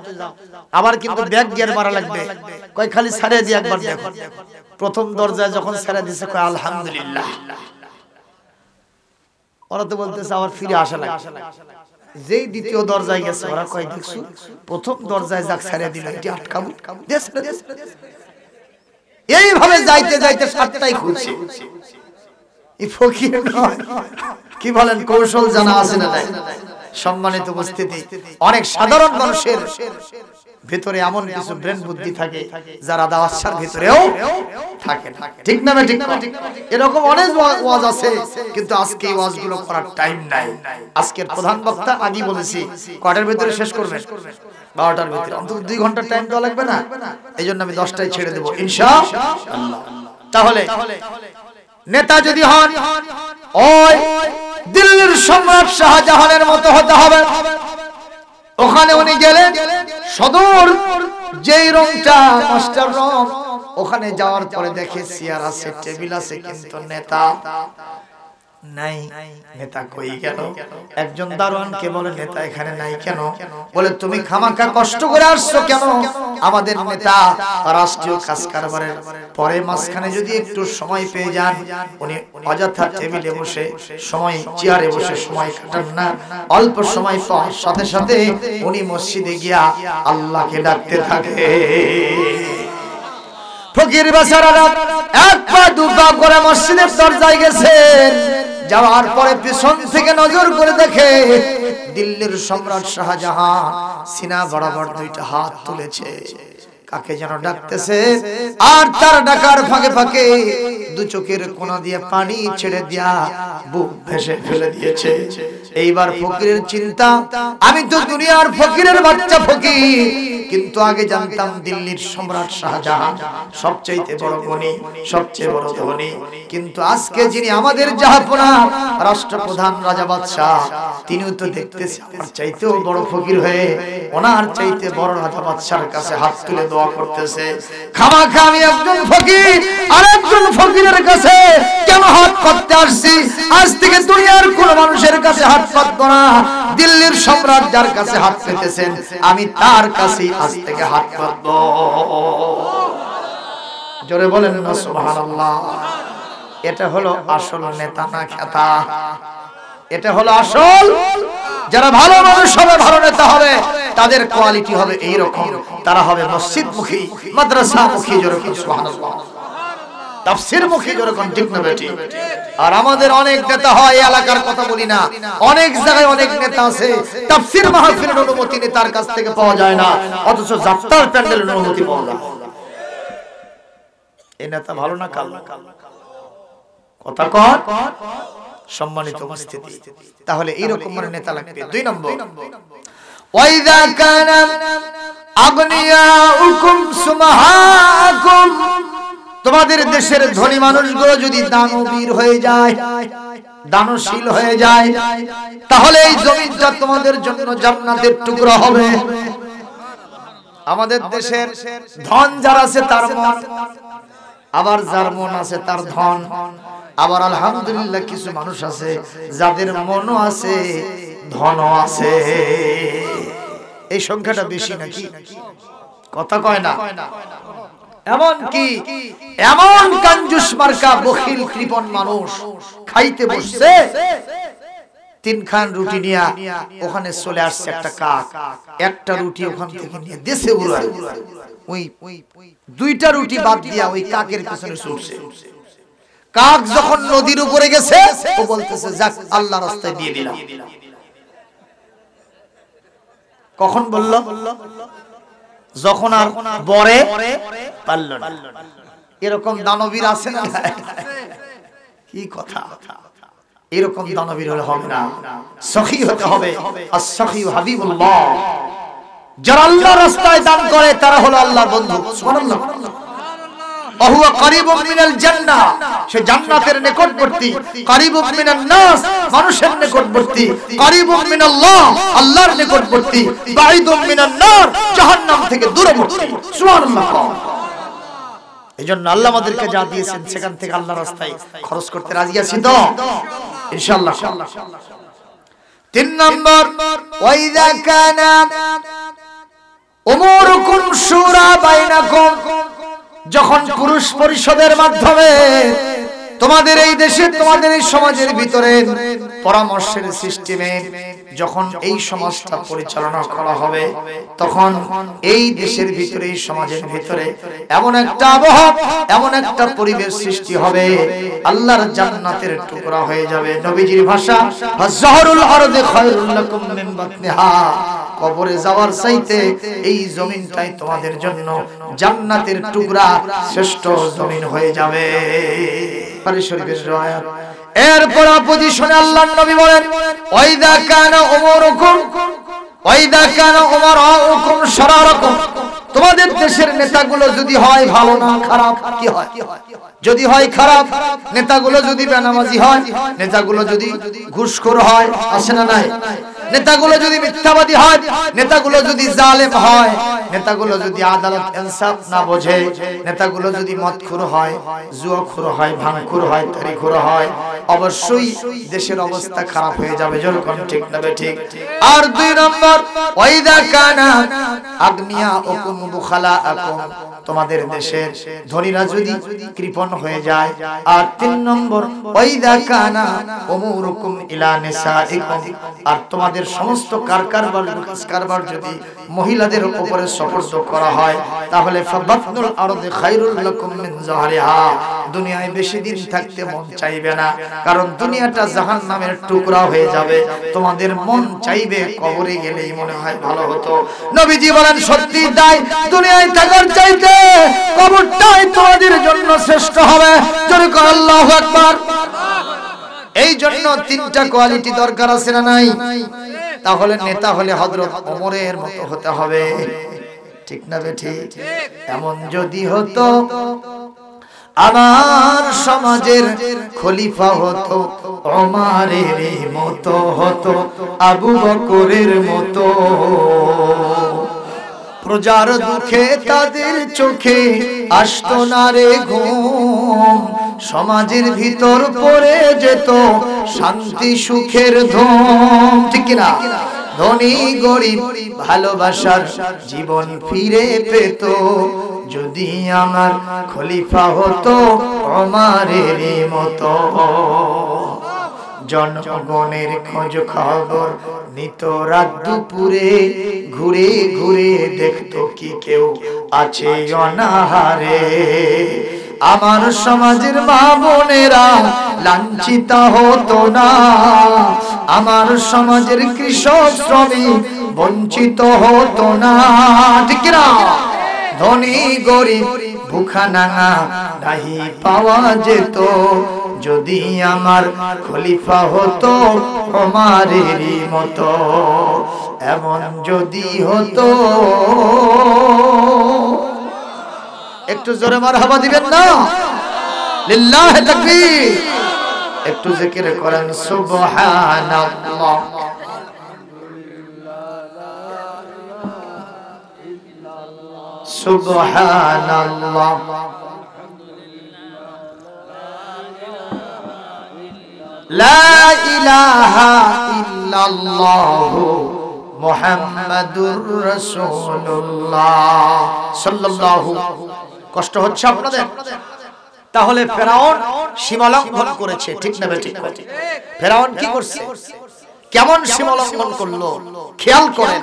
আবার কিন্তু ব্যাগ গিয়ার মারা লাগবে, কয় খালি ছেড়ে দিয়ে একবার দেখো। প্রথম দরজায় যখন ছেড়ে দিছে কয় আলহামদুলিল্লাহ। ওরা তো বলতেছে আবার ফিরে আসা লাগে। যেই দ্বিতীয় দরজায় গেছে ওরা কয় দেখছো, প্রথম দরজায় যাক ছেড়ে দিল, এটি আটকাবো। এইভাবে যাইতে যাইতে 7টাই খুলছে। এই ফকির নয়, কি বলেন, কৌশল জানা আছে না নাই? সম্মানিত উপস্থিতি, অনেক সাধারণ মানুষের ভিতরে এমন কিছু ব্রেন বুদ্ধি থাকে যারা দাওয়াতশার ভিতরেও থাকে না, ঠিক না? ঠিক। এরকম অনেক ওয়াজ আছে, কিন্তু আজকে এই ওয়াজগুলো করার টাইম নাই। আজকের প্রধান বক্তা আগেই বলেছি কয়টার ভিতরে শেষ করবেন? 12টার ভিতরে। অন্তত 2 ঘন্টা টাইম দেওয়া লাগবে না? এইজন্য আমি 10টায় ছেড়ে দেব ইনশাআল্লাহ। তাহলে নেতা যদি হন ওই দিল্লির সম্রাট শাহজাহানের মতো হতে হবে। ওখানে উনি গেলেন, সদর যেই রংটা মাস্টার রং, ওখানে যাওয়ার পরে দেখে চেয়ার আছে, টেবিল আছে, কিন্তু নেতা নাই। নেতা কই গেল? একজন দারোয়ানকে বলে, নেতা এখানে নাই কেন? বলে, তুমি খামাখা কষ্ট করে আসছো কেন? আমাদের নেতা রাষ্ট্রীয় কাজ কারবারের পরে মাঝখানে যদি একটু সময় পেয়ে যান, উনি অযথা টেবিলে বসে সময়, চেয়ারে বসে সময় কাটান না। অল্প সময় পাওয়ার সাথে সাথে উনি মসজিদে গিয়া আল্লাহকে ডাকতে থাকে। ফকির বেচারারা 1 পা 2 পা করে মসজিদের দরজায় গেছেন। যাওয়ার পরে পিছন থেকে নজর করে দেখে দিল্লির সম্রাট শাহজাহান সিনা বরাবর 2টা হাত তুলেছে, কাকে যেন ডাকতেছে। আর তার ডাকার ফাঁকে ফাঁকে 2 চোখের কোণা দিয়ে পানি ছেড়ে দিয়া বুক ভেসে ফেলে দিয়েছে। এইবার ফকিরের চিন্তা, আমি তো দুনিয়ার ফকিরের বাচ্চা ফকির, কিন্তু আগে জানতাম দিল্লির সম্রাট শাহজাহান সবচেয়ে বড় গুণী, সবচেয়ে বড় ধনী। কিন্তু আজকে যিনি আমাদের জাহাপনা রাষ্ট্রপ্রধান রাজা বাদশাহ, তিনিও তো দেখতেছি আমার চাইতেও বড় ফকির হয়ে ওনার চাইতে বড় রাজা বাদশার কাছে হাত তুলে দোয়া করতেছে। খামাখা আমি একজন ফকির আরেকজন ফকিরের কাছে কেন হাত পাততে আসছি? আজ থেকে দুনিয়ার কোন মানুষের কাছে হাত পাতব না। দিল্লির সম্রাট যার কাছে হাত পেতেছেন, আমি তার কাছে আজ থেকে হাত পাতব। জোরে বলেন না সুবহানাল্লাহ। এটা হলো আসল নেতা না খেতা। এটা হলো আসল, যারা ভালো মানুষ হবে, ভালো নেতা হবে, তাদের কোয়ালিটি হবে এই রকম। তারা হবে মসজিদমুখী, মাদ্রাসামুখী, জোরে বলেন সুবহানাল্লাহ। তাফসীরমুখী, জোরে কোন ঠিক না বেটি? আর আমাদের অনেক নেতা হয়, এই এলাকার কথা বলি না, অনেক জায়গায় অনেক নেতা আছে, তাফসীর মাহফিলের অনুমতি নেতার কাছ থেকে পাওয়া যায় না, অথচ যাত্রার প্যান্ডেলের অনুমতি পাওয়া যায়। এই নেতা ভালো না কাল কথা কর। সম্মানিত উপস্থিতি, তাহলে এইরকম মানে নেতা লাগবে। 2 নম্বর, ওয়াইযা কানা আগনিয়াউকুম সুমাহাকুম, তোমাদের দেশের ধনী মানুষগুলো যদি দানবীর হয়ে যায়, দানশীল হয়ে যায়, তাহলে এই জমিটা তোমাদের জন্য জান্নাতের টুকরা হবে। আমাদের দেশের ধন যার আছে তার মন, আবার যার মন আছে তার ধন। আবার আলহামদুলিল্লাহ কিছু মানুষ আছে যাদের মনও আছে ধনও আছে। এই সংখ্যাটা বেশি নাকি? কথা কয় না। এমন কি এমন কঞ্জুস মার্কা বখিল কৃপণ মানুষ খাইতে বসছে, 3 খান রুটি নিয়ে ওখানে চলে আসছে একটা কাক, একটা রুটি ওখান থেকে নিয়ে দেশে উড়ায়, ওই 2টা রুটি বাদ দিয়া ওই কাকের পিছনে ছুটছে। কাক যখন নদীর উপরে গেছে, ও বলতেছে যাক আল্লাহর রাস্তায় দিয়ে দিলাম। কখন বলল? যখন আর বরে পারল না। এরকম দানবীর আছে না? কি কথা! এরকম দানবীর হলে হবে না, সখী হতে হবে। as-সাখী হাবিবুল্লাহ, যারা আল্লাহর রাস্তায় দান করে তারা হলো আল্লাহর বন্ধু। সুবহানাল্লাহ। ওহুয়া করিবুম মিনাল জান্নাহ, সে জান্নাতের নিকটবর্তী। করিবুম মিনান নাস, মানুষের নিকটবর্তী। করিবুম মিনাল্লাহ, আল্লাহর নিকটবর্তী। বাঈদুম মিনান নার, জাহান্নাম থেকে দূরবর্তী। সুবহানাল্লাহ। এজন্য আল্লাহ আমাদেরকে যা দিয়েছেন সেখান থেকে আল্লাহর রাস্তায় খরচ করতে রাজি আছি তো ইনশাআল্লাহ। 3 নম্বর, ওয়াইযা কানা উমুরুকুম শুরা বাইনাকুম, যখন পুরুষ পরিষদের মাধ্যমে তোমাদের এই দেশে, তোমাদের এই সমাজের ভিতরে পরামর্শের সিস্টেমে যখন এই সমাজটা পরিচালনা করা হবে, তখন এই দেশের ভিতরে, এই সমাজের ভিতরে এমন একটা আবহাওয়া, এমন একটা পরিবেশ সৃষ্টি হবে, আল্লাহর জান্নাতের টুকরা হয়ে যাবে। নবীজির ভাষা, ফাজহরুল আরদি খায়রুল লাকুম মিন বাতনিহা, কবরে যাওয়ার চাইতে এই জমিনটাই তোমাদের জন্য জান্নাতের টুকরা, শ্রেষ্ঠ জমিন হয়ে যাবে। বুখারী শরীফের riwayat। এরপর পজিশনে আল্লাহর নবী বলেন, ওয়াইদা কানা উমরুকুম ওয়াইদা কানা উমারাউকুম শারারাকুম, তোমাদের দেশের নেতাগুলো যদি হয় ভালো না খারাপ, কি হয়? যদি হয় খারাপ, নেতাগুলো যদি বেনামাজি হয়, নেতাগুলো যদি ঘুষখোর হয়, আছে না নাই? নেতাগুলো যদি মিথ্যাবাদী হয়, নেতাগুলো যদি জালেম হয়, নেতাগুলো যদি আদালত ইনসাফ না বোঝে, নেতাগুলো যদি মদখোর হয়, জুয়াখোর হয়, ভাঙখোর হয়, তারিখোর হয়, অবশ্যই দেশের অবস্থা খারাপ হয়ে যাবে। যেরকম ঠিক না ঠিক? আর 2 নম্বর, ওয়াইদা কানা আগনিয়াউকুম বুখালাআকুম, তোমাদের দেশের ধনীরা যদি কৃপণ হয়ে যায়। আর 3 নম্বর, ওয়াইদা কানা উমুরুকুম ইলা নিসাইকুম, আর তোমাদের সমস্ত কারবার যদি মহিলাদের উপরে সুপর্দ করা হয়, তাহলে ফাবাতনুল আরদি খায়রুল লাকুম মিন যাহরিহা, দুনিয়ায় বেশি দিন থাকতে মন চাইবে না, কারণ দুনিয়াটা জাহান্নামের টুকরা হয়ে যাবে। তোমাদের মন চাইবে কবরে গেলেই মনে হয় ভালো হতো। নবীজি বলেন সত্যি তাই, দুনিয়ায় থাকার চাইতে কবরটাই তোমাদের জন্য শ্রেষ্ঠ হবে। জোরে কর আল্লাহু আকবার। এই জন্য 3টা কোয়ালিটি দরকার আছে না নাই? তাহলে নেতা হলে হযরত ওমরের মতো হতে হবে, ঠিক না ঠিক? এমন যদি হতো আমার সমাজের খলিফা হতো ওমরের মতো, হতো আবু বকরের মতো, প্রজার দুঃখে তাদের চোখে আসতো না রে ঘুম, সমাজের ভিতর পড়ে যেত শান্তি সুখের ধুম, ঠিক কিনা? ধনী গরিব ভালোবাসার জীবন ফিরে পেত যদি আমার খলিফা হতো ওমরের মতো। জনগণের খোঁজ খবর নিত রাত দুপুরে, ঘুরে ঘুরে দেখতো কি কেউ আছে অনাহারে। আমার সমাজের মা বোনেরা লাঞ্ছিত হতো না, আমার সমাজের কৃষক শ্রমিক বঞ্চিত হতো না, ঠিক না? ধনী গরিব ভুখা নাঙা নাহি পাওয়া যেত যদি আমার খলিফা হতো ওমরের মতো। এমন যদি হতো, একটু জোরে মারহাবা দিবেন না? লিল্লাহি তাকবীর। একটু জিকির করেন সুবহানাল্লাহ। সুবহানাল্লাহ। লা ইলাহা ইল্লাল্লাহ মুহাম্মাদুর রাসূলুল্লাহ সাল্লাল্লাহু। কষ্ট হচ্ছে আপনাদের? তাহলে ফেরাউন সীমা লঙ্ঘন করেছে, ঠিক না বেঠিক? ফেরাউন কি করছে, কেমন সীমা লঙ্ঘন করলো খেয়াল করেন।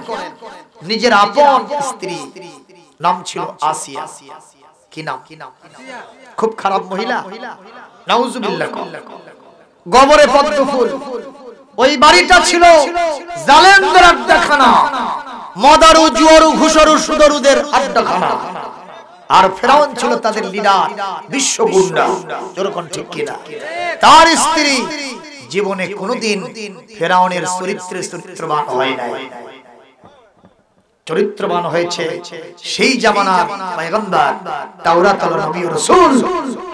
নিজের আপন স্ত্রী, নাম ছিল আসিয়া, কি নাম? খুব খারাপ মহিলা, নাউজুবিল্লাহ। গোবরে পদ্ম ফুল, ওই বাড়িটা ছিল জালেমদের আড্ডাখানা, মদারু জুয়ারু ঘুষরু সুদরুদের আড্ডাখানা। আর ফেরাউন ছিল তাদের লিডার, বিশ্ব গুন্ডা, যেরকম ঠিক কিনা? তার স্ত্রী জীবনে কোনোদিন ফেরাউনের চরিত্রবান হয় নাই। চরিত্রবান হয়েছে সেই জামানার পয়গম্বর, তাওরাতের নবী ও রাসূল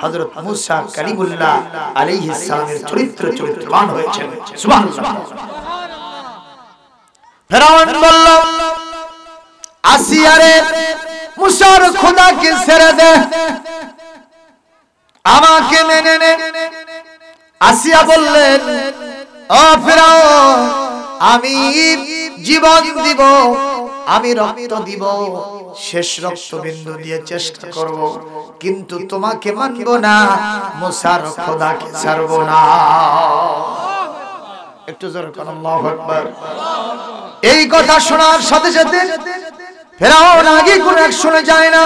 হযরত মুসা কালিমুল্লাহ আলাইহিস সালামের চরিত্রবান হয়েছে। সুবহানাল্লাহ। ফেরাউন বলল, আসিয়া রে, মুসার খোদাকে ছেড়ে দে, আমাকে মেনে নে। আসিয়া বললেন, ও ফেরাউন, আমি জীবন দিব, আমি রক্ত দিব, শেষ রক্তবিন্দু দিয়ে চেষ্টা করব, কিন্তু তোমাকে মানব না, মুসার খোদাকে ছাড়ব না। একটু জোরে বলুন আল্লাহু আকবার। এই কথা শোনার সাথে সাথে ফেরাউন আগে কোন অ্যাকশনে যায় না।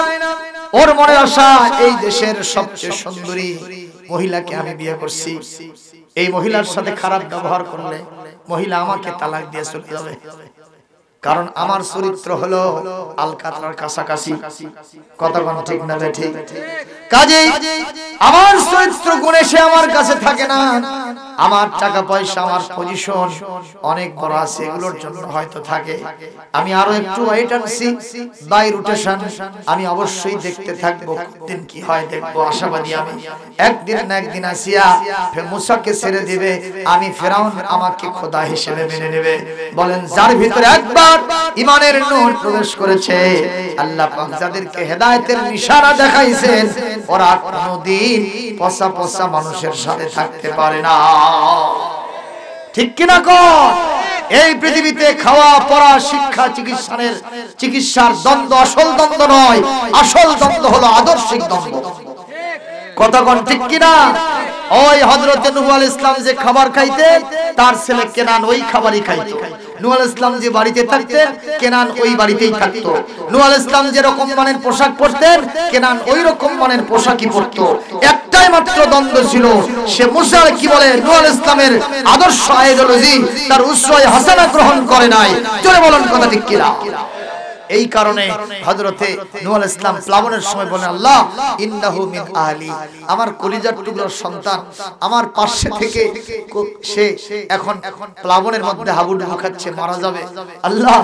ওর মনে আশা, এই দেশের সবচেয়ে সুন্দরী মহিলাকে আমি বিয়ে করছি, এই মহিলার সাথে খারাপ ব্যবহার করলে মহিলা আমাকে তালাক দিয়ে চলে যাবে, কারণ আমার চরিত্র হলো আলকাতরার কাছাকাছি। কথা কোন ঠিক না ঠিক? কাজেই আমার চরিত্র গুণে সে আমার কাছে থাকে না, আমার টাকা পয়সা, আমার পজিশন অনেক বড় আছে, এগুলোর জন্য হয়তো থাকে। আমি আরো একটু ওয়েট আনছি, বাই রোটেশন, আমি অবশ্যই দেখতে থাকবো, দিন কি হয় দেখবো, আশাবাদী আমি। একদিন না একদিন আসিয়া মুসাকে ছেড়ে দিবে, আমি ফেরাউন আমাকে খোদা হিসেবে মেনে নেবে। বলেন, যার ভিতরে একবার ঈমানের নূর প্রবেশ করেছে, আল্লাহ পাক যাদেরকে হেদায়েতের ইশারা দেখাইছেন, ওরা কোনদিন পচা পচা মানুষের সাথে থাকতে পারে না, ঠিক কিনা কর? এই পৃথিবীতে খাওয়া পড়া শিক্ষা চিকিৎসার দ্বন্দ্ব আসল দ্বন্দ্ব নয়, আসল দ্বন্দ্ব হলো আদর্শিক দ্বন্দ্ব। কথা কোন ঠিক কিনা? ওই হযরত নূহ আলাইহিস সালাম যে খাবার খাইতেন, তার ছেলে কেনান ওই খাবারই খাইতো। নূহ আলাইহিস সালাম যে বাড়িতে থাকতেন, কেনান ওই বাড়িতেই থাকতো। নূহ আলাইহিস সালাম যে রকম মানের পোশাক পরতেন, কেনান ওই রকম মানের পোশাকই পরতো। একটাই মাত্র দ্বন্দ্ব ছিল, সে মুসা কি বলে নূহ আলাইহিস সালামের আদর্শ আইডিওলজি, তার উসওয়ায়ে হাসানা গ্রহণ করে নাই। জোরে বলুন কথা ঠিক কিনা? এই কারণে হযরতে নূহ আলাইহিস সালাম প্লাবনের সময় বলেন, আল্লাহ ইন্নাহু মিন আহলি, আমার কলিজার টুকরার সন্তান আমার পাশে থেকে সে এখন প্লাবনের মধ্যে হাবুডুবু খাচ্ছে, মারা যাবে। আল্লাহ,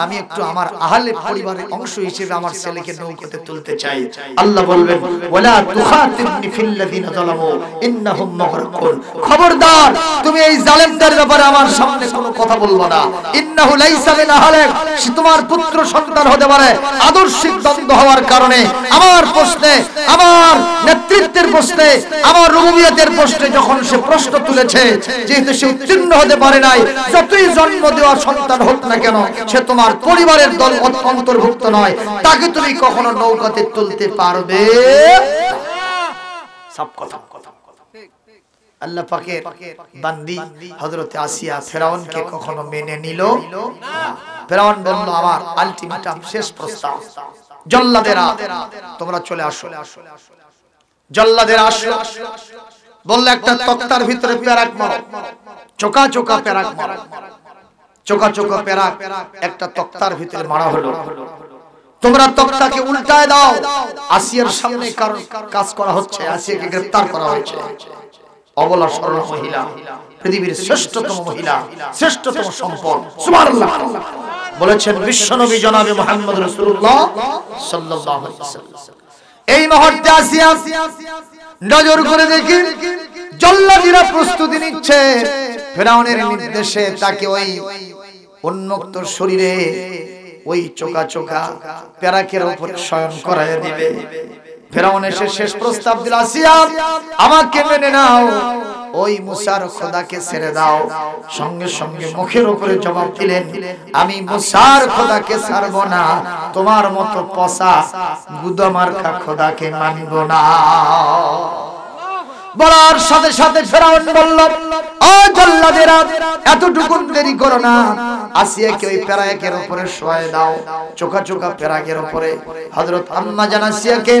আমি একটু আমার আহলে পরিবারের অংশ হিসেবে আমার ছেলেকে নৌকাতে তুলতে চাই। আল্লাহ বলবেন, ওয়ালা তুখাতিবনি ফিল্লাযিনা যালামু ইন্নাহুম মুগরাকুন, খবরদার তুমি এই জালেমদের ব্যাপারে আমার সামনে কোনো কথা বলবা না। ইন্নাহু লাইসা মিন আহলিক, সে তোমার পুত্র সন্তান সন্তান হতে পারে। আদর্শিক দ্বন্দ্ব হওয়ার কারণে আমার প্রশ্নে, আমার নেতৃত্বের প্রশ্নে, আমার রুবুবিয়তের প্রশ্নে যখন সে প্রশ্ন তুলেছে, যেহেতু সে উত্তীর্ণ হতে পারে নাই, যতই জন্ম দেওয়া সন্তান হোক না কেন, সে তোমার পরিবারের দল অন্তর্ভুক্ত নয়, তাকে তুমি কখনো নৌকাতে তুলতে পারবে সব কথা। আল্লাহ পাকের বান্দি হযরত আসিয়া ফেরাউনকে কখনো মেনে নিল না। ফেরাউন বলল, আমার আলটিমেটাম, শেষ প্রস্তাব, জল্লাদেরা তোমরা চলে আসো। জল্লাদেরা আসলো, বলল একটা তক্তার ভিতরে পেরাক মারো, চোকা চোকা পেরাক মারো। চোকা চোকা পেরাক একটা তক্তার ভিতরে মারা হলো। তোমরা তক্তাকে উল্টায় দাও। আসিয়ার সামনে কাজ করা হচ্ছে, আসিয়াকে গ্রেফতার করা হয়েছে। অবলা সরল মহিলা, পৃথিবীর শ্রেষ্ঠতম মহিলা, শ্রেষ্ঠতম সম্পদ, সুবহানাল্লাহ বলেছেন বিশ্বনবী জনাবে মুহাম্মদ রাসূলুল্লাহ সাল্লাল্লাহু আলাইহি ওয়াসাল্লাম। এই মুহূর্তে আসিয়া নজর করে দেখি জল্লাদীরা প্রস্তুতি নিচ্ছে। ফেরাউনের নির্দেশে তাকে ওই উন্মুক্ত শরীরে ওই চোকা চোকা পেরাকের উপরে শয়ন করায় দিবে। ফেরাউন এসে শেষ প্রস্তাব দিল, আসিয়া আমাকে মেনে নাও, ওই মুসার খোদাকে ছেড়ে দাও। সঙ্গে সঙ্গে মুখের উপরে জবাব দিলেন, আমি মুসার খোদাকে ছাড়বো না, তোমার মতো পচা গুদমার্কা খোদাকে মানব না। বলার সাথে সাথে ফেরাউন বলল, ও জল্লাদেরা, এতটুকু দেরি করো না, আসিয়াকে ওই পেরাকের উপরে শোয়ায় দাও, চোখা চোখা পেরাকের উপরে। হযরত আম্মা জান আসিয়াকে,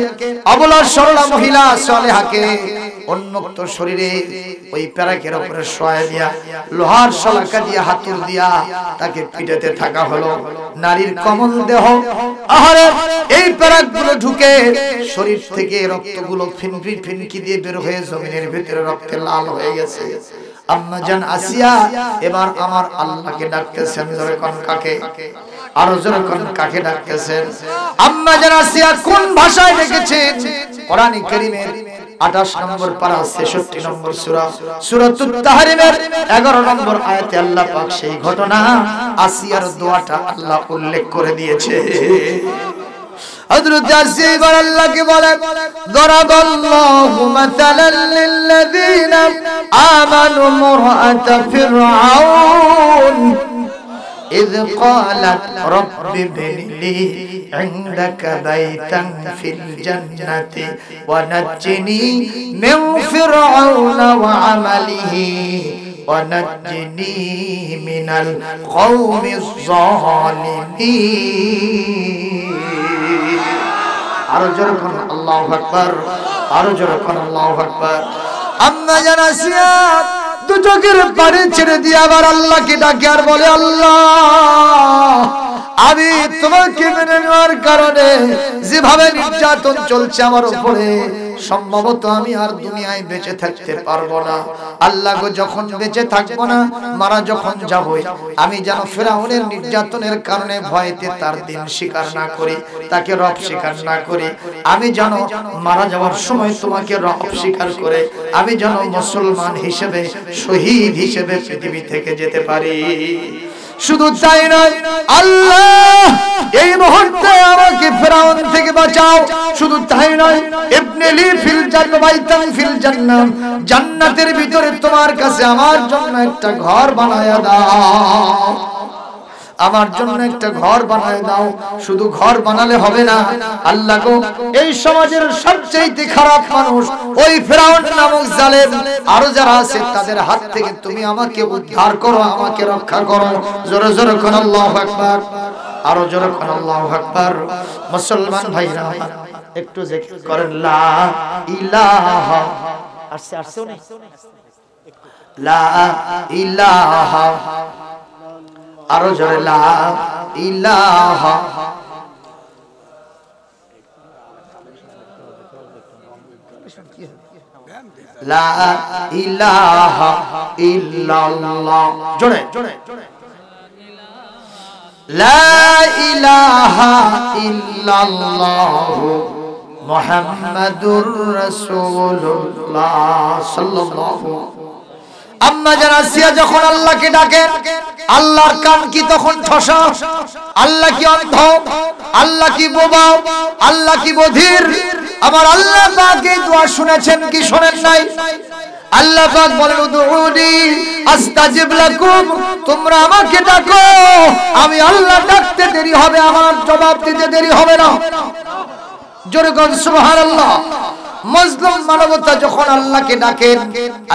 অবলা সরলা মহিলা সালেহাকে উন্মুক্ত শরীরে ওই পেরাকের উপরে শোয়ায় দিয়া লোহার শলাকা দিয়া হাতুড় দিয়া তাকে পিটাতে থাকা হলো। নারীর কমল দেহ, আহারে এই পেরাকগুলো ঢুকে শরীর থেকে রক্তগুলো ফিনফিন ফিনকি দিয়ে বের হয়ে জমিনের ভিতরে রক্তে লাল হয়ে গেছে। আম্মা জান আসিয়া এবার আমার আল্লাহকে ডাকতেছেন, জোরে কোন কাকে, আরো জোরে কোন কাকে ডাকতেছেন। আম্মা জান আসিয়া কোন ভাষায় ডেকেছেন? কোরআন কারীমের 28 নম্বর পারা 66 নম্বর সূরা সূরাতুত তাহরিমের 11 নম্বর আয়াতে আল্লাহ পাক সেই ঘটনা আসিয়ার দোয়াটা আল্লাহ উল্লেখ করে দিয়েছে। হযরত আসিয়া এবার আল্লাহকে বলেন, দরাবাল্লাহু মাতালাল লিল্লাযিনা আমানু মুরআতা ফিরআউন إذ قالت رب ابن لي عندك بيتا في الجنة ونجني من فرعون وعمله ونجني من القوم الظالمين আরো জোরে কোন আল্লাহু আকবার, আরো জোরে কোন আল্লাহু আকবার। আম্মা জান আসিয়া দু চোখের পানি ছেড়ে দিয়ে আবার আল্লাহকে ডাকে আর বলে, আল্লাহ আমি তোমাকে মেনে নেওয়ার কারণে যেভাবে নির্যাতন চলছে আমার উপরে, সম্ভবত আমি আর দুনিয়ায় বেঁচে থাকতে পারবো না। আল্লাহ গো, যখন বেঁচে থাকবো না, মারা যখন যাবই, আমি যেন ফেরাউনের নির্যাতনের কারণে ভয়তে তার দিন স্বীকার না করি, তাকে রব স্বীকার না করি। আমি যেন মারা যাওয়ার সময় তোমাকে রব স্বীকার করে আমি যেন মুসলমান হিসেবে, শহীদ হিসেবে পৃথিবী থেকে যেতে পারি। শুধু তাই নয়, আল্লাহ এই মুহূর্তে আমাকে ফেরাউন থেকে বাঁচাও। শুধু তাই নয়, ইবনে লি ফিল জান্নাত বাইতান ফিল জান্নাত, জান্নাতের ভিতরে তোমার কাছে আমার জন্য একটা ঘর বানায়া দাও, আমার জন্য একটা ঘর বানায় দাও। শুধু ঘর বানালে হবে না, আল্লাহ গো, এই সমাজের সবচেয়ে খারাপ মানুষ ওই ফেরাউন নামক জালেম, আরো যারা আছে তাদের হাত থেকে তুমি আমাকে উদ্ধার করো, আমাকে রক্ষা করো। জোরে জোরে কোন আল্লাহু আকবার, আরো জোরে কোন আল্লাহু আকবার। মুসলমান ভাইরা একটু জিকির করেন, লা ইলাহা, আসছে আসছেও নেই, লা ইলাহা, আরো জোরে লা ইলাহা, লা ইলাহা ইল্লাল্লাহ, জোরে লা ইলাহা ইল্লাল্লাহ মুহাম্মাদুর রাসূলুল্লাহ সাল্লাল্লাহু আম্মা জান আসিয়া যখন আল্লাহকে ডাকে, আল্লাহর কান কি তখন ঠসা? আল্লাহ কি অন্ধ? আল্লাহ কি বোবা? আল্লাহ কি বধির? আমার আল্লাহ পাক এই দোয়া শুনেছেন কি শোনেন নাই? আল্লাহ পাক বলেন উদউনি আস্তাজিব লাকুম, তোমরা আমাকে ডাকো, আমি আল্লাহ ডাকতে দেরি হবে, আমার জবাব দিতে দেরি হবে না। জোরে বল সুবহানাল্লাহ। মুসলিম মানবতা যখন আল্লাহকে ডাকেন,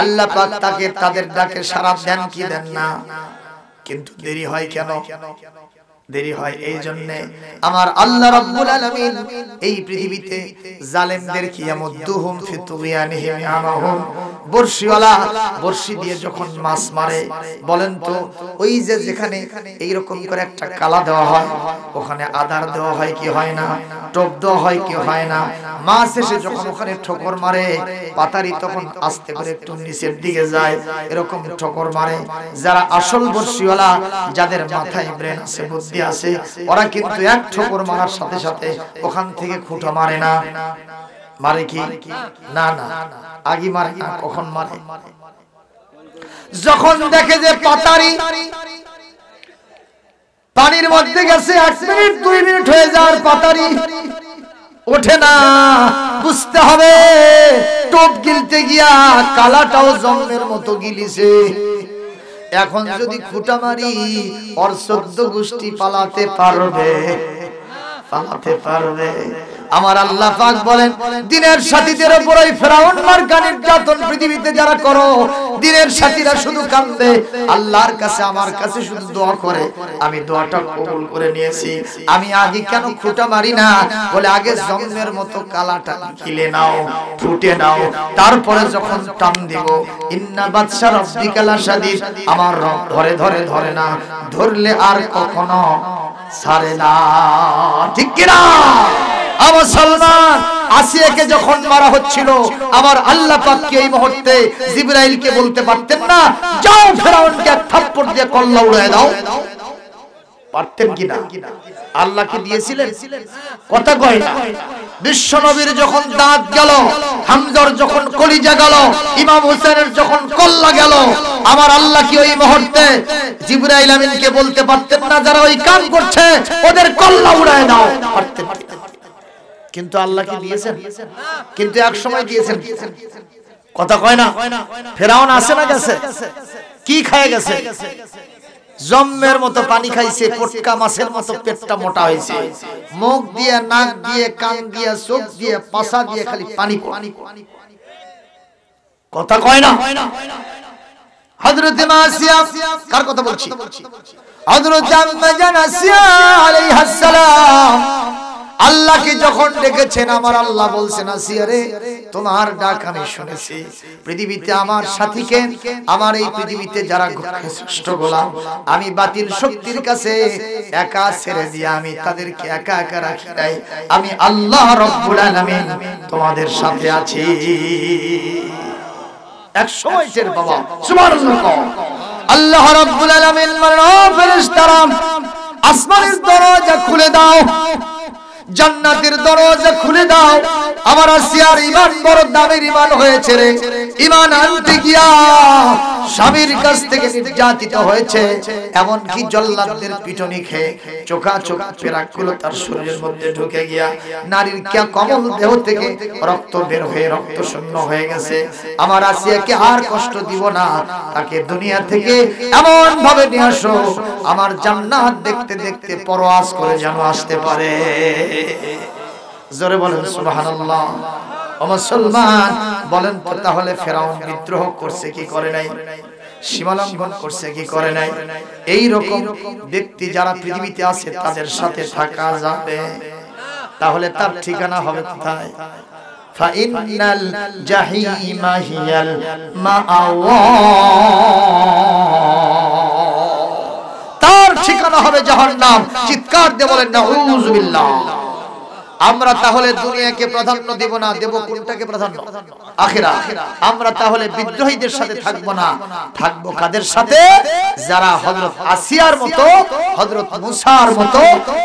আল্লাহ পাক তাকে তাদের ডাকে সাড়া দেন কি দেন না? কিন্তু দেরি হয় কেন? দেরি হয় এই জন্য আমার আল্লাহ রাব্বুল আলামিন এই পৃথিবীতে জালেমদের কি ইয়ামুদ্দুহুম ফি তুগয়ানিহিম ইয়ামাহুম, বর্ষিওয়ালা বর্ষি দিয়ে যখন মাছ মারে, বলেন তো ওই যে যেখানে এই রকম করে একটা কালা দেওয়া হয়, ওখানে আদার দেওয়া হয় কি হয় না? টোপ দেওয়া হয় কি হয় না? মাছ এসে যখন ওখানে ঠোকর মারে, পাতারি তখন আস্তে করে একটু নিচের দিকে যায়, এরকম ঠোকর মারে। যারা আসল বর্ষিওয়ালা, যাদের মাথায় ব্রেন আছে, বুদ্ধি আছে, ওরা কিন্তু এক ঠোকর মারার সাথে সাথে ওখান থেকে খুঁটা মারে না। মারে কি? না না, আগে মারে না। কখন মারে? যখন দেখে যে পাতারি পানির মধ্যে গেছে, 1 মিনিট 2 মিনিট হয়ে যাওয়ার পাতারি ওঠে না, বুঝতে হবে টোপ গিলতে গিয়া কালাটাও জন্মের মতো গিলিছে। এখন যদি খুঁটা মারি, ওর 14 গোষ্ঠী পালাতে পারবে? পালাতে পারবে? আমার আল্লাহ পাক বলেন, দিনের সাথীদের উপর ওই ফেরাউন মার্কা নির্যাতন পৃথিবীতে যারা করো, দিনের সাথীরা শুধু কাঁদবে, আল্লাহর কাছে আমার কাছে শুধু দোয়া করে, আমি দোয়াটা কবুল করে নিয়েছি। আমি আগে কেন খুঁটা মারি না? বলে আগে জন্মের মতো কালাটা গিলে নাও, ফুটে নাও, তারপরে যখন টান দিব, ইন্না বাদশা রাব্বিকা লাশাদীদ, আমার রব ধরে ধরে ধরে না, ধরলে আর কখনো ছাড়ে না। ঠিক কি না? আমার সালমান আসিয়াকে যখন মারা হচ্ছিল, আমার আল্লাহ পাক কি এই মুহূর্তে জিবরাইলকে বলতে পারতেন না, যাও ফেরাউনকে এক থাপ্পড় দিয়ে কল্লা উড়ায় দাও? পারতেন কিনা? আল্লাহকে দিয়েছিলেন? কথা কয় না। বিশ্ব নবীর যখন দাঁত গেল, হামজার যখন কলিজা গেল, ইমাম হোসেনের যখন কল্লা গেল, আমার আল্লাহ কি ওই মুহূর্তে জিবরাইল আমিনকে বলতে পারতেন না, যারা ওই কাম করছে ওদের কল্লা উড়ায় দাও? পারতেন। কিন্তু আল্লাহ কি দিয়েছেন? কিন্তু এক সময় দিয়েছেন। কথা কয় না। ফেরাউন আসে না গেছে? কি খায় গেছে? জম্মের মতো পানি খাইছে, পটকা মাছের মতো পেটটা মোটা হয়েছে, মুখ দিয়ে, নাক দিয়ে, কান দিয়ে, চোখ দিয়ে, পাছা দিয়ে খালি পানি। কথা কয় না। হযরত আসিয়া, কার কথা বলছি? হযরত আম্মা জান আসিয়া আলাইহিস সালাম আল্লাহকে যখন ডেকেছেন, আমার আল্লাহ বলছেন, আসিয়া রে, তোমার ডাক আমি শুনেছি। পৃথিবীতে আমার সাথীকে, আমার এই পৃথিবীতে যারা শ্রেষ্ঠ গোলাম, আমি বাতিল শক্তির কাছে একা ছেড়ে দিয়ে আমি তাদেরকে একা একা রাখি নাই। আমি আল্লাহ রাব্বুল আলামিন তোমাদের সাথে আছি। এক সময় টের বাবা, সুবহানাল্লাহ। আল্লাহ রাব্বুল আলামিন বলেন, ও ফেরেশতারা, আসমানের দরজা খুলে দাও, জান্নাতের দরজা খুলে দাও। আমার আসিয়ার ঈমান বড় দামের ঈমান হয়েছে রে। ঈমান আনতে গিয়া স্বামীর কাছ থেকে নির্যাতিত হয়েছে, এমন কি জল্লাদদের পিটনি খেয়ে চোখা পেরাকগুলো তার শরীরের মধ্যে ঢুকে গিয়া নারীর কিয়া কমল দেহ থেকে রক্ত বের হয়ে রক্ত শূন্য হয়ে গেছে। আমার আসিয়াকে আর কষ্ট দিব না, তাকে দুনিয়া থেকে এমন ভাবে নিয়ে আসো, আমার জান্নাত দেখতে দেখতে পরওয়াজ করে যেন আসতে পারে। জোরে বলেন সুবহানাল্লাহ। ও মুসলমান, বলেন তো তাহলে ফেরাউন বিদ্রোহ করছে কি করে নাই? সীমালঙ্ঘন করছে কি করে নাই? এই রকম ব্যক্তি যারা পৃথিবীতে আছে, তাদের সাথে থাকা যাবে? তাহলে তার ঠিকানা হবে কোথায়? ফাইনাল জাহিমা হিয়াল মাআওয়া, তার ঠিকানা হবে জাহান্নাম। চিৎকার দিয়ে বলেন নাউযুবিল্লাহ। আমরা তাহলে দুনিয়াকে প্রাধান্য দেব না, দেব কোনটাকে প্রাধান্য? আখিরাত। আমরা তাহলে বিদ্রোহীদের সাথে থাকব না, থাকব কাদের সাথে? যারা হযরত আসিয়ার মতো, হযরত মুসার মতো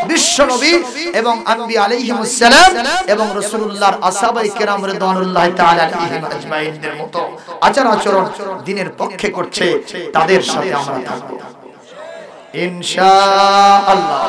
বিশ্বনবী এবং আম্বিয়া আলাইহিমুস সালাম এবং রাসূলুল্লাহর আসহাবায়ে কেরাম রিদওয়ানুল্লাহি তাআলা আলাইহিম আজমাইনদের মতো আচার আচরণ দিনের পক্ষে করছে তাদের সাথে আমরা থাকবো ইনশাআল্লাহ।